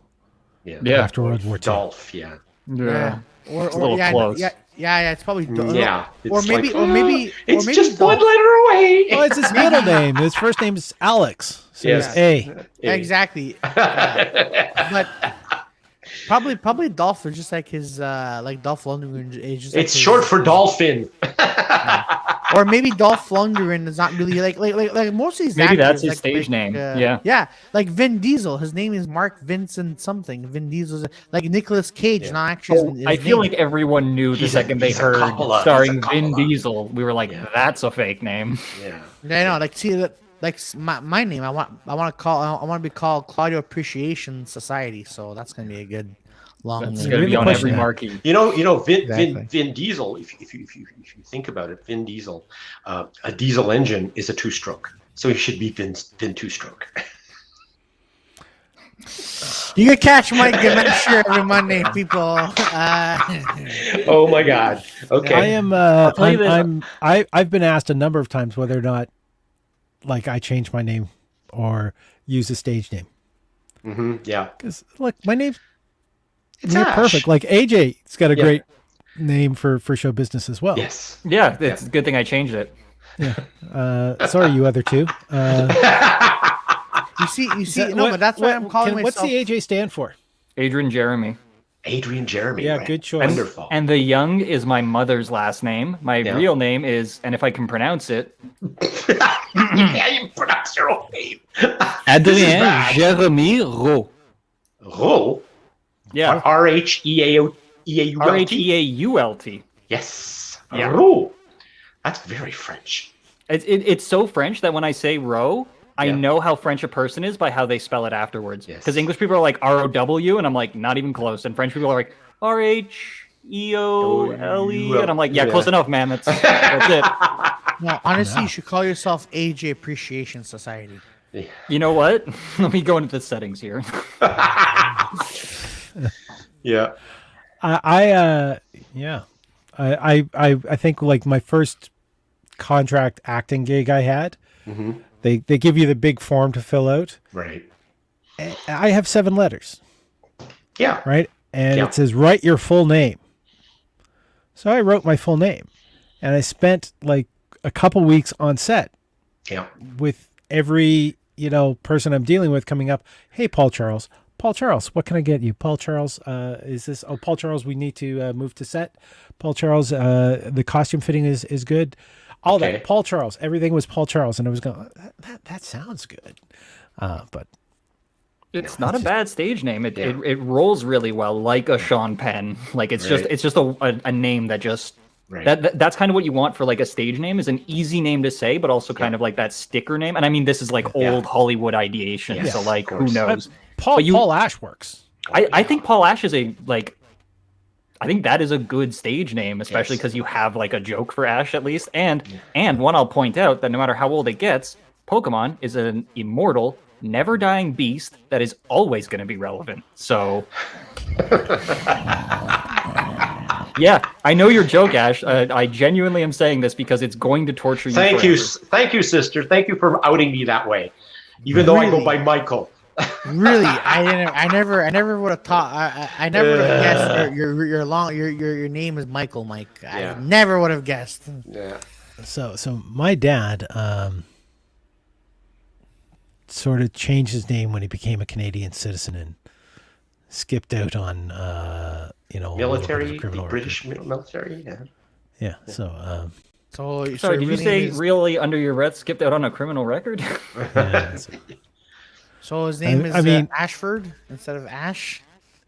Yeah. after World War II. Dolph, yeah. Yeah. Or It's a little yeah, close. yeah, it's probably Yeah. or It's maybe like, or maybe it's or maybe just one Dolph. letter away. Well, it's his middle name. His first name is Alex. So Yes. it's A. Exactly. But probably Dolph is just like his like Dolph Lundgren is just like It's his- short for dolphin. or maybe Dolph Lundgren is not really like most of these Maybe actors, that's his like, stage name. yeah, like Vin Diesel, his name is Mark Vincent something. Vin Diesel's like Nicolas Cage, not actually. Oh, his I feel name. like everyone knew the He's a- second they he's a heard Coppola. starring He's a Vin Coppola. Diesel. We were like, "That's a fake name." Yeah. I know, like see that. Like my name, I want to be called Claudio Appreciation Society. So that's gonna be a good long That's name. gonna be Really on pushing every that. marquee. You know, Vin Exactly. Vin Diesel. If you think about it, Vin Diesel, a diesel engine is a two-stroke, so he should be Vin two-stroke. You can catch Mike Dementia every Monday, people. Oh my God. Okay. I am. tell you I've been asked a number of times whether or not, like, I change my name or use a stage name. Yeah. Because look, my name's It's near Ash. perfect. Like AJ's got a Yeah. great name for show business as well. Yes. Yeah, it's a good thing I changed it. Sorry, you other two. You see. No, but that's why I'm calling myself. What's the AJ stand for? Adrian Jeremy. Adrian Jeremy. Yeah, right? good choice. Wonderful. And the Young is my mother's last name. My Yeah. real name is, and if I can pronounce it, Yeah, you pronounce your own name. Adrien bad. Jeremy Ro. Ro. Yeah, R-H-E-A-U-L-T. Rheault. Yes. Yeah. Ro. That's very French. It's so French that when I say Ro, I Yeah. know how French a person is by how they spell it afterwards. Yes. Because English people are like R-O-W, and I'm like, not even close. And French people are like R-H-E-O-L-E, and I'm like, yeah, Yeah. close enough, man. That's it. No, honestly, you should call yourself AJ Appreciation Society. You know what? Let me go into the settings here. Yeah. I think like my first contract acting gig I had, they give you the big form to fill out. Right. I have 7 letters, Yeah. right? And Yeah. it says write your full name. So I wrote my full name, and I spent like a couple weeks on set Yeah. with every person I'm dealing with coming up. Hey, Paul Charles, what can I get you? Paul Charles, is this? Oh, Paul Charles, we need to move to set. Paul Charles, the costume fitting is good. All Okay. that. Paul Charles, everything was Paul Charles, and I was going, that sounds good, but It's not a bad stage name. It, Yeah. it rolls really well, like a Sean Penn. Like it's Right. just a name that just Right. that's kind of what you want for like a stage name, is an easy name to say, but also kind of like that sticker name. And I mean, this is like Yeah. old Hollywood ideation, Yes, so like of who course. knows? Paul But you- Paul Ash works. I think Paul Ash is I think that is a good stage name, especially Yes. because you have like a joke for Ash at least. And one I'll point out that no matter how old it gets, Pokemon is an immortal, never dying beast that is always going to be relevant. So yeah, I know your joke, Ash. I genuinely am saying this because it's going to torture you. Thank you, forever. thank you, sister. Thank you for outing me that way. Even though I go Really? by Michael. Really, I never would have thought. I never would have guessed your name is Michael Mike. Yeah. I never would have guessed. Yeah. So my dad sort of changed his name when he became a Canadian citizen and skipped out on a little bit of Military, criminal record. British military. Yeah. Yeah. So So Sorry, did your you say name is- really under your breath skipped out on a criminal record? yeah, so- So his name is I mean- Ashford instead of Ash.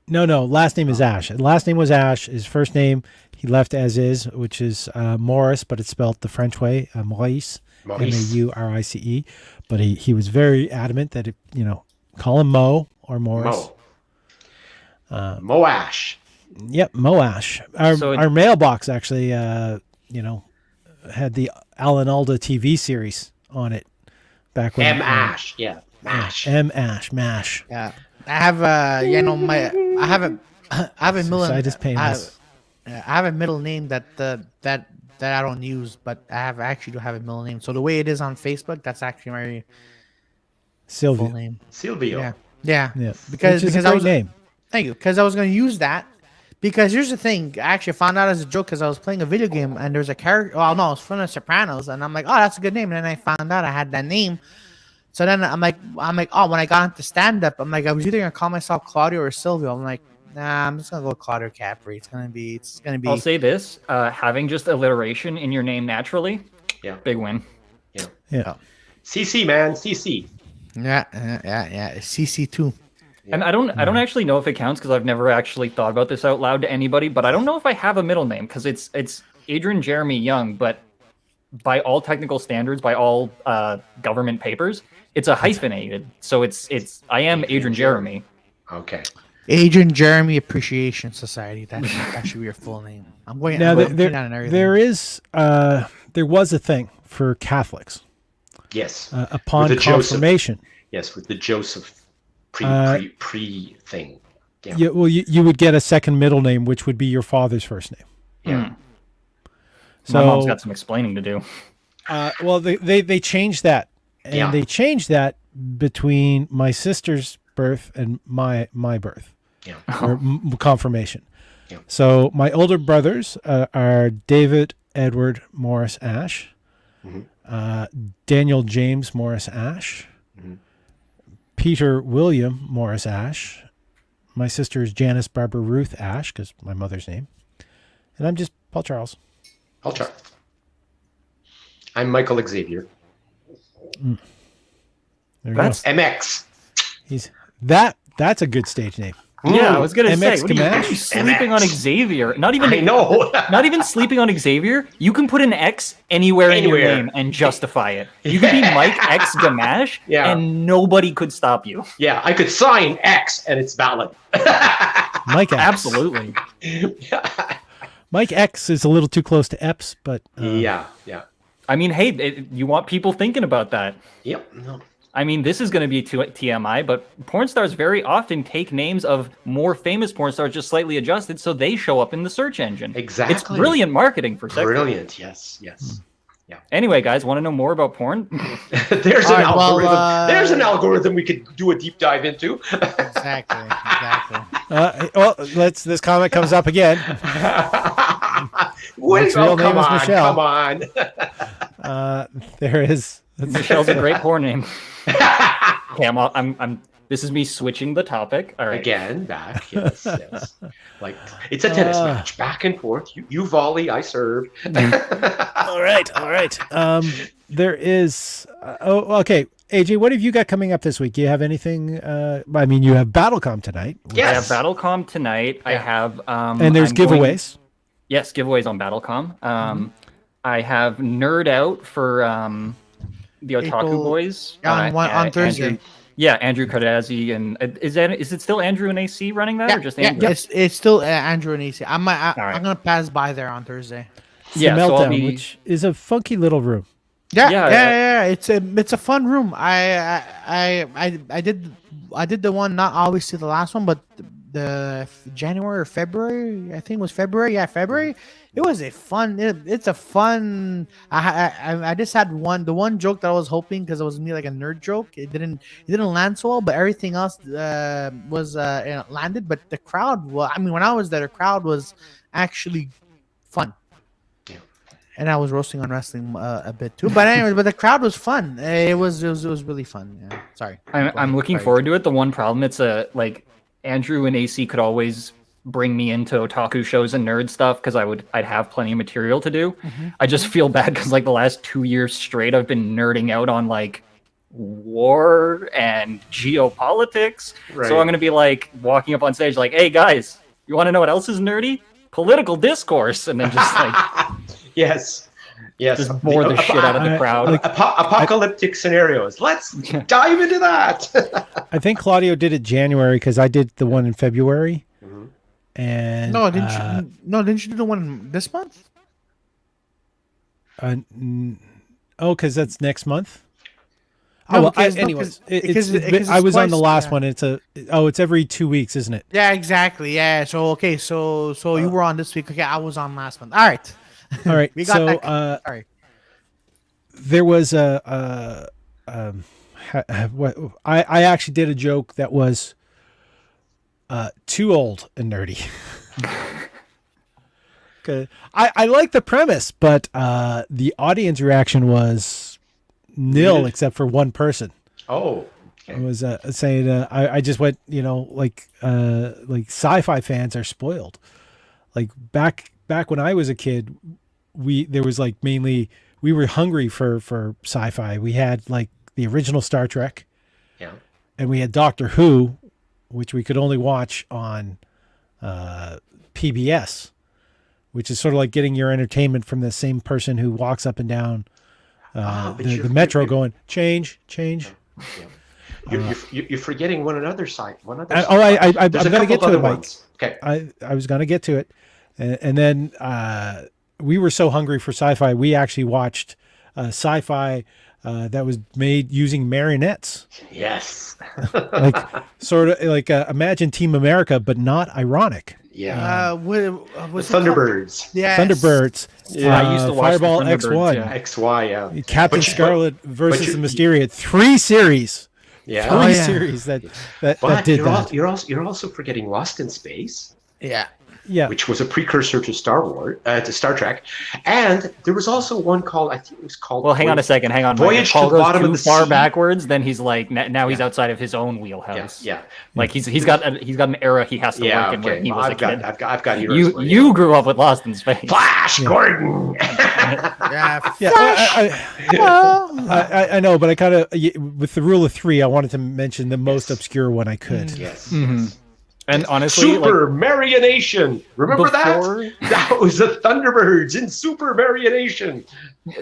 No, last name is Ash. Last name was Ash. His first name he left as is, which is Morris, but it's spelled the French way, Maurice, Maurice. But he was very adamant that call him Mo or Morris. Mo Ash. Yep, Mo Ash. Our mailbox actually, had the Alan Alda TV series on it back when. M Ash, yeah, Mash. M Ash, Mash. Yeah, I have I have a middle. Side is painless. I have a middle name that I don't use, but I actually do have a middle name. So the way it is on Facebook, that's actually my full Sylvia. name. Silvio. Yeah. Because I great was name. Thank you. Because I was going to use that. Because here's the thing. I actually found out as a joke because I was playing a video game and there's a character. Well, no, it's from The Sopranos, and I'm like, oh, that's a good name. And then I found out I had that name. So then I'm like, oh, when I got into stand up, I'm like, I was either gonna call myself Claudio or Silvio. I'm like, nah, I'm just gonna go with Claudio Capri. It's gonna be. I'll say this: having just alliteration in your name naturally, big win. Yeah. CC, man, CC. Yeah. CC too. And I don't actually know if it counts because I've never actually thought about this out loud to anybody. But I don't know if I have a middle name because it's Adrian Jeremy Young. But by all technical standards, by all government papers, it's a hyphenated. So it's I am Adrian Jeremy. Okay. Adrian Jeremy Appreciation Society. That should be your full name. I'm going. Now there was a thing for Catholics. Yes. Upon confirmation. With the Joseph pre thing. Yeah. Well, you would get a second middle name, which would be your father's first name. Yeah. So my mom's got some explaining to do. Well, they changed that, and they changed that between my sister's birth and my birth. Yeah. Or confirmation. Yeah. So my older brothers are David Edward Morris Ash, Daniel James Morris Ash, Peter William Morris Ash. My sister is Janice Barbara Ruth Ash, because my mother's name. And I'm just Paul Charles. Paul Charles. I'm Michael Xavier. There you That's go. MX. That's a good stage name. Yeah, I was gonna say, MX what are you sleeping on Xavier? Not even I know. not even sleeping on Xavier. You can put an X anywhere in your name and justify it. You could be Mike X Gamache, and nobody could stop you. Yeah, I could sign X and it's valid. Mike X. Absolutely. Mike X is a little too close to Epps, but yeah. I mean, hey, you want people thinking about that. Yep. No. I mean, this is going to be TMI, but porn stars very often take names of more famous porn stars, just slightly adjusted, so they show up in the search engine. Exactly. It's brilliant marketing for sex. Brilliant. Yes. Yeah. Anyway, guys, want to know more about porn? There's an algorithm. There's an algorithm we could do a deep dive into. Exactly. well, this comment comes up again. Mike's real name is Michelle. Come on. There is. Michelle's a great porn name. Okay, I'm. This is me switching the topic. All right. Again, back. Yes. Like it's a tennis match, back and forth. You volley, I serve. All right. There is. Okay. AJ, what have you got coming up this week? Do you have anything? I mean, you have BattleCom tonight. Yes. I have BattleCom tonight. Yeah. I have. And there's giveaways. Yes, giveaways on BattleCom. I have Nerd Out for the Otaku Boys on Thursday. Andrew Cardazzi, and is it still Andrew and AC running that, or just Andrew? Yeah, it's still Andrew and AC. I'm gonna pass by there on Thursday. It's the Meltdown, which is a funky little room. Yeah. It's a fun room. I did the one, not always see the last one, but the January or February. I think it was February. Yeah, February. It was a fun. It's a fun. I just had the one joke that I was hoping, because it was me like a nerd joke. It didn't land so well, but everything else was landed. But the crowd, well, I mean, when I was there, the crowd was actually fun. Yeah. And I was roasting on wrestling a bit too. But anyway, but the crowd was fun. It was really fun. Yeah. Sorry. I'm looking forward to it. The one problem, it's like Andrew and AC could always bring me into otaku shows and nerd stuff because I'd have plenty of material to do. I just feel bad because like the last 2 years straight I've been nerding out on like war and geopolitics. Right. So I'm going to be like walking up on stage like, hey guys, you want to know what else is nerdy? Political discourse. And then just like Yes. just bore the shit out of the crowd. Apocalyptic scenarios. Let's dive into that. I think Claudio did it January because I did the one in February. Mhm. And Didn't you do the one this month? because that's next month. No, well, because- anyways, because I was on the twice, last yeah. one. It's every 2 weeks, isn't it? Yeah, exactly. Yeah. So you were on this week. Okay, I was on last month. All right. All right. We got so that. Sorry. there was I actually did a joke that was too old and nerdy. I like the premise, but the audience reaction was nil Muted? except for one person. Oh. I Okay. was saying I just went, like sci-fi fans are spoiled. Like back when I was a kid, there was like mainly we were hungry for sci-fi. We had like the original Star Trek, Yeah. and we had Doctor Who, which we could only watch on PBS, which is sort of like getting your entertainment from the same person who walks up and down But the metro going, change. Yeah. You're forgetting one other side. I'm There's going to couple get to other it, Mike. ones. Okay. I was going to get to it. And then we were so hungry for sci-fi, we actually watched sci-fi that was made using marionettes. Yes. Like sort of like imagine Team America, but not ironic. Yeah. Was The Thunderbirds. Yeah. Thunderbirds. Yeah, I used to watch the Fireball Thunderbirds, X1. yeah. XY. Yeah. Captain But you- Scarlet versus you- the Mysteria. 3 series. Yeah. Three yeah. series that But did you're, that. you're also forgetting Lost in Space, Yeah. Yeah. which was a precursor to Star Trek, and there was also one called, I think it was called. Well, hang on a second. Hang on. Mike. Voyage If Paul to the goes Bottom of too the far Sea. backwards, then he's like now he's Yeah. outside of his own Yeah, wheelhouse. yeah, Like he's got an era he has to yeah. work in where Okay, he well, was a I've got, kid. I've got eras where, You grew up with Lost in Space. Flash Gordon. Yeah. Yeah, I know, but I kind of with the rule of 3, I wanted to mention the most obscure one I could. Yes. Mhm. And honestly, Super Marionation. Remember before- that? That was the Thunderbirds in Super Marionation.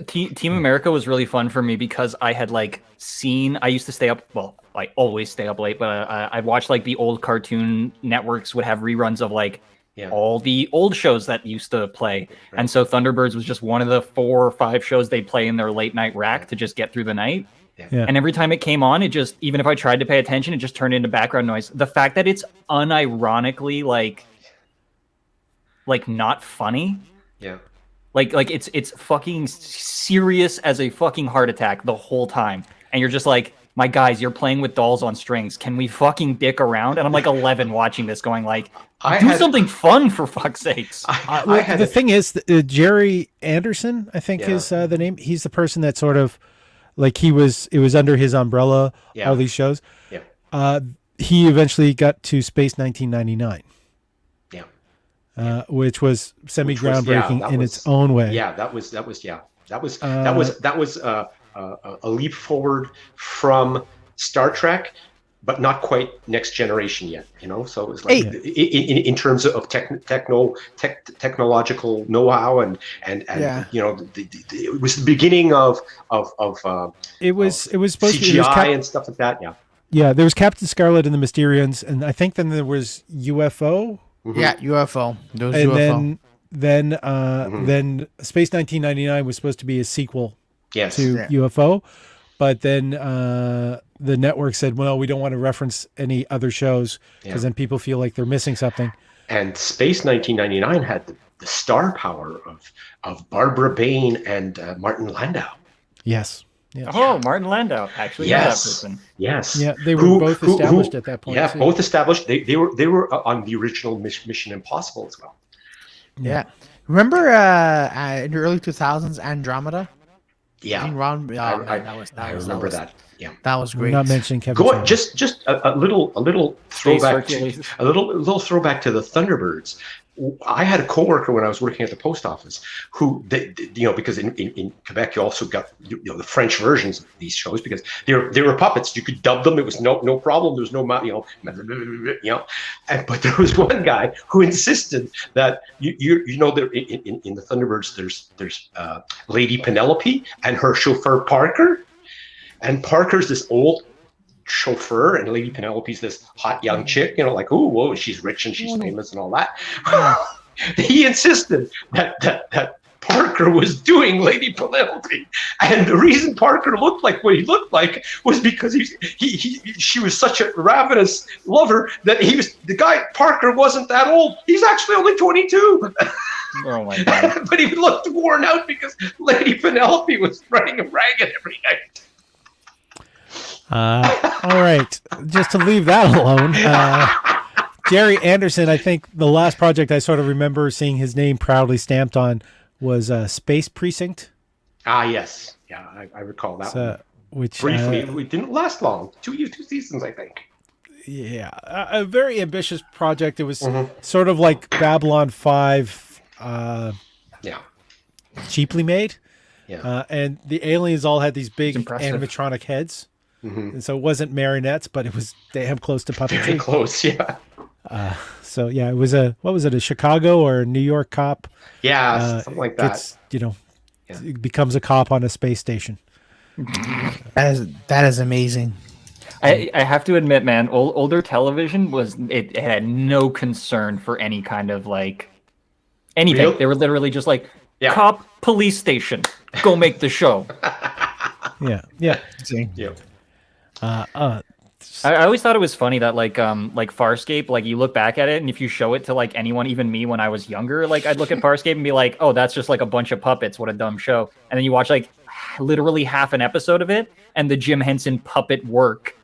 Team America was really fun for me because I had like seen. I used to stay up. Well, I always stay up late, but I'd watch like the old Cartoon Networks would have reruns of like Yeah. all the old shows that used to play. And so Thunderbirds was just one of the 4 or 5 shows they'd play in their late night rack to just get through the night. Yeah. And every time it came on, it just, even if I tried to pay attention, it just turned into background noise. The fact that it's unironically like not funny, Yeah. like it's fucking serious as a fucking heart attack the whole time. And you're just like, my guys, you're playing with dolls on strings. Can we fucking dick around? And I'm like 11 watching this going like, do something fun for fuck's sakes. Well, the thing is, Jerry Anderson, I think is the name. He's the person that sort of like it was under his umbrella, Yeah. all these shows. Yeah. He eventually got to Space 1999. Yeah. Which was semi-groundbreaking that in was- its own way. Yeah, that was a leap forward from Star Trek, but not quite Next Generation yet. So it was like in terms of technological know-how and Yeah. it was the beginning of It was supposed to be. CGI and stuff like that. Yeah. Yeah, there was Captain Scarlet and the Mysterians, and I think then there was UFO, Yeah. UFO. There was and UFO. then Space 1999 was supposed to be a sequel Yes. to Yeah. UFO, but then the network said, well, we don't want to reference any other shows because then people feel like they're missing something. And Space 1999 had the star power of Barbara Bain and Martin Landau. Yes. Yeah. Oh, Martin Landau, actually, know that person. Yes. Yeah, they were both established at that point. Yeah, too. both established. They were on the original Mission Impossible as well. Yeah. Remember in the early 2000s, Andromeda? Yeah, Being Ron, I that remember that. Yeah. That was We're great. not mentioning Kevin. Go Sorbo. just a little Space throwback Hercules. a little throwback to the Thunderbirds. I had a coworker when I was working at the post office who, because in Quebec you also got the French versions of these shows because they were puppets. You could dub them; it was no problem. There was no but there was one guy who insisted that there in the Thunderbirds there's Lady Penelope and her chauffeur Parker, and Parker's this old chauffeur, and Lady Penelope's this hot young chick, like, oh, whoa, she's rich and she's famous and all that. He insisted that Parker was doing Lady Penelope, and the reason Parker looked like what he looked like was because she was such a ravenous lover that the guy Parker wasn't that old. He's actually only 22. Oh my God. But he looked worn out because Lady Penelope was running him ragged every night. All right, just to leave that alone, Jerry Anderson, I think the last project I sort of remember seeing his name proudly stamped on was Space Precinct. Yes. Yeah, I recall that one. Which briefly, it didn't last long. 2 seasons, I think. Yeah, a very ambitious project. It was sort of like Babylon 5, cheaply made. Yeah. And the aliens all had these big impressive. animatronic heads. And so it wasn't marionettes, but it was damn close to puppetry. Very close, yeah. So yeah, it was a Chicago or a New York cop. Yeah, something like that. It becomes a cop on a space station. That is amazing. I have to admit, man, older television it had no concern for any kind of like anything. Real? They were literally just like cop police station, go make the show. Yeah. Yeah. I always thought it was funny that like Farscape, like you look back at it and if you show it to like anyone, even me when I was younger, like I'd look at Farscape and be like, oh, that's just like a bunch of puppets. What a dumb show. And then you watch like literally half an episode of it and the Jim Henson puppet work,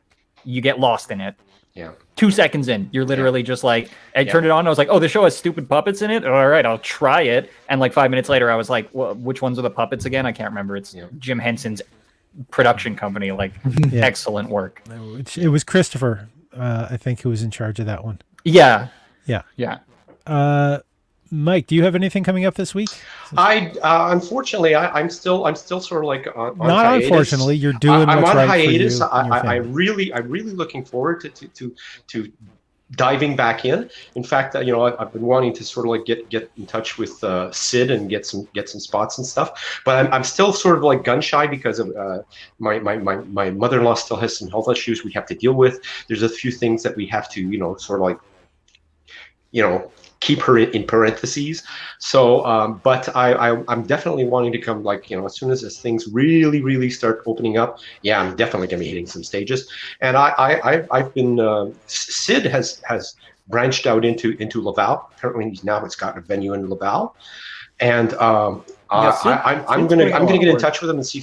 you get lost in it. Yeah. 2 seconds in, you're literally just like, I turned it on. I was like, oh, the show has stupid puppets in it. All right, I'll try it. And like 5 minutes later, I was like, well, which ones are the puppets again? I can't remember. It's Jim Henson's production company. Like, excellent work. It was Christopher, I think, who was in charge of that one. Yeah. Mike, do you have anything coming up this week? Unfortunately, I'm still sort of like on not hiatus. Unfortunately, you're doing I'm what's on right hiatus. for you and your I'm really looking forward to diving back in. In fact, I've been wanting to sort of like get in touch with Sid and get some spots and stuff. But I'm still sort of like gun shy because of my mother-in-law still has some health issues we have to deal with. There's a few things that we have to sort of like keep her in parentheses. So, but I'm definitely wanting to come, like, as soon as things really start opening up, I'm definitely gonna be hitting some stages. And I've been Sid has branched out into Laval. Apparently he's got a venue in Laval, and I'm gonna get in touch with him and see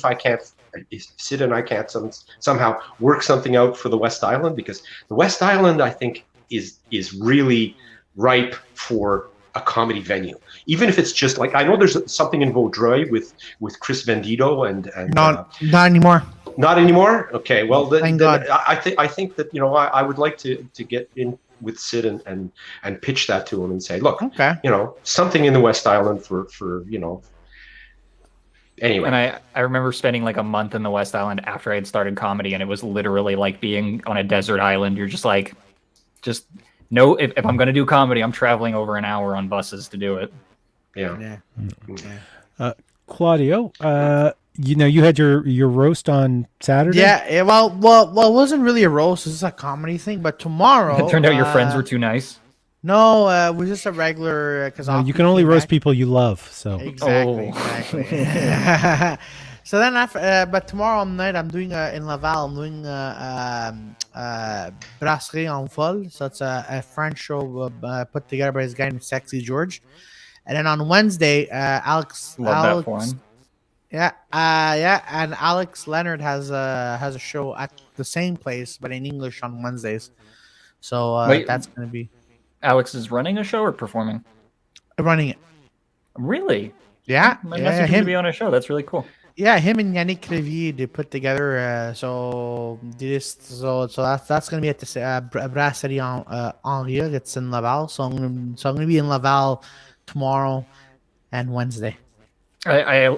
if Sid and I can't somehow work something out for the West Island, because the West Island, I think, is really ripe for a comedy venue, even if it's just like, I know there's something in Vaudreuil with Chris Vendido and not anymore. Not anymore. Okay, well Thank God. I think that I would like to get in with Sid and pitch that to him and say, look, something in the West Island for anyway. And I remember spending like a month in the West Island after I had started comedy, and it was literally like being on a desert island. You're just like, no, if I'm going to do comedy, I'm traveling over an hour on buses to do it. Yeah. Claudio, you had your roast on Saturday. Yeah. Well, it wasn't really a roast. This is a comedy thing. But tomorrow, it turned out your friends were too nice. No, it was just a regular. Because you can only roast people you love. So exactly. So then but tomorrow night I'm doing in Laval. I'm doing Brasserie en Folle. So it's a French show put together by this guy named Sexy George. And then on Wednesday, Alex. Love that one. Yeah, and Alex Leonard has a show at the same place, but in English on Wednesdays. So that's gonna be. Alex is running a show or performing? Running it. Really? Yeah. My message him to be on a show. That's really cool. yeah, him and Yannick Crevier, they put together. So that's gonna be at the Brasserie Henri. It's in Laval. So I'm gonna be in Laval tomorrow and Wednesday. I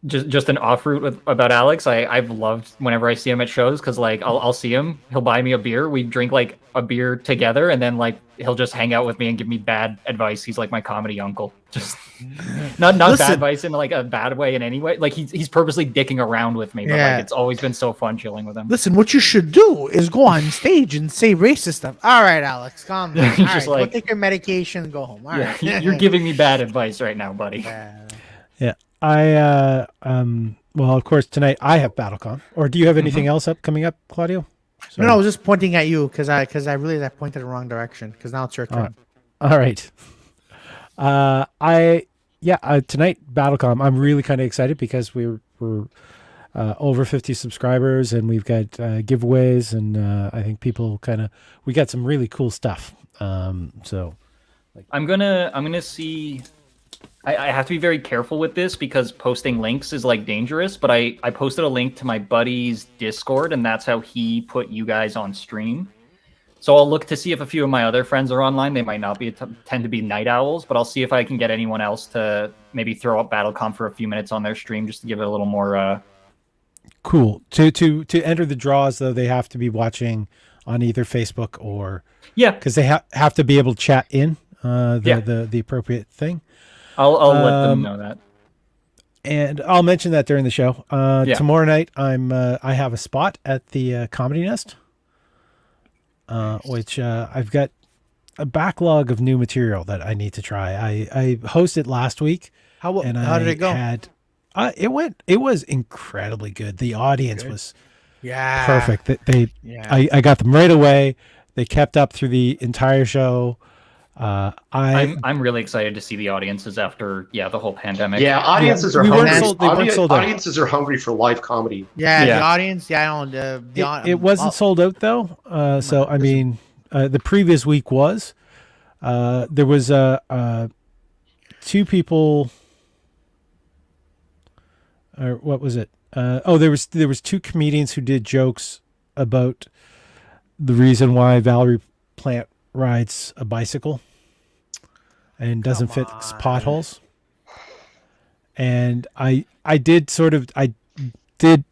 just an off route about Alex. I've loved whenever I see him at shows because like I'll see him, he'll buy me a beer, we drink like a beer together, and then like he'll just hang out with me and give me bad advice. He's like my comedy uncle. Just not bad advice in like a bad way in any way. Like he's purposely dicking around with me, but like it's always been so fun chilling with him. Listen, what you should do is go on stage and say racist stuff. All right, Alex, calm down. All right, go take your medication and go home. All right. You're giving me bad advice right now, buddy. Yeah. Well, of course, tonight I have BattleCon. Or do you have anything else coming up, Claudio? No, I was just pointing at you because I realized I pointed the wrong direction. Because now it's your turn. All right. Tonight BattleCon. I'm really kind of excited because we're over 50 subscribers and we've got giveaways and I think we got some really cool stuff. So I'm gonna see. I have to be very careful with this because posting links is like dangerous, but I posted a link to my buddy's Discord and that's how he put you guys on stream. So I'll look to see if a few of my other friends are online. They might not be tend to be night owls, but I'll see if I can get anyone else to maybe throw up BattleCon for a few minutes on their stream just to give it a little more cool. To enter the draws though, they have to be watching on either Facebook or because they have to be able to chat in the appropriate thing. I'll let them know that. And I'll mention that during the show. Tomorrow night, I have a spot at the Comedy Nest, which I've got a backlog of new material that I need to try. I hosted last week. How did it go? It was incredibly good. The audience was perfect. I got them right away. They kept up through the entire show. I'm really excited to see the audiences after the whole pandemic. Yeah, audiences are audiences are hungry for live comedy. The audience. It wasn't sold out though. So I mean, the previous week was. There was two people. Or what was it? There was two comedians who did jokes about the reason why Valerie Plant rides a bicycle and doesn't fit potholes. And I did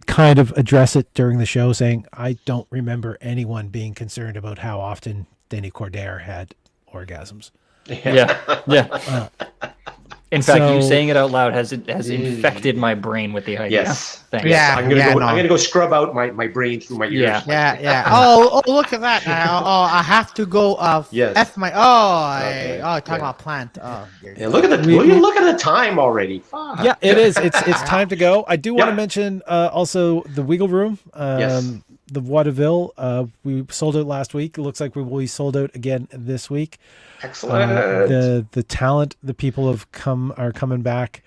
kind of address it during the show saying, I don't remember anyone being concerned about how often Denny Cordair had orgasms. Yeah. In fact, you saying it out loud has infected my brain with the idea. Yes. Thanks. Yeah. I'm gonna go scrub out my brain through my ears. Yeah. Oh, look at that. I have to go. F my. Talk about plant. Oh. Yeah, look at the time already. Fuck. Yeah, it is. It's time to go. I do want to mention also the Wiggle Room. The Vaudeville. We sold out last week. It looks like we will be sold out again this week. Excellent. The talent, the people are coming back,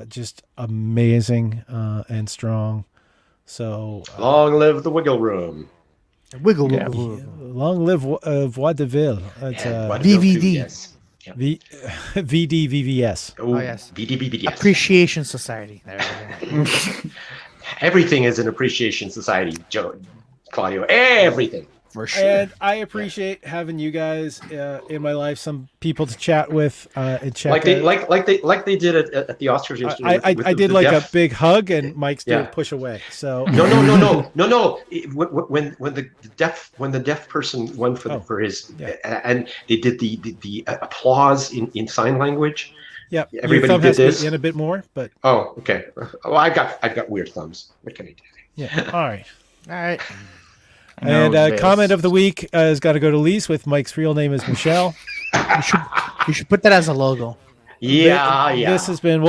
just amazing and strong. So long live the Wiggle Room. Wiggle. Long live Vaudeville. It's VVD. Yes. VDVVS. Oh yes. VDVVS. Appreciation Society. There we go. Everything is an appreciation society, Claudio. Everything. For sure. And I appreciate having you guys in my life, some people to chat with and chat. Like they did at the Oscars yesterday. I did like a big hug, and Mike's did a push away. So no. When the deaf person won for his and they did the applause in sign language. Yeah, everybody did this in a bit more, but okay. Well, I've got weird thumbs. What can I do? Yeah. All right. And comment of the week has got to go to Lise with Mike's real name is Michelle. You should put that as a logo. Yeah. This has been. We'll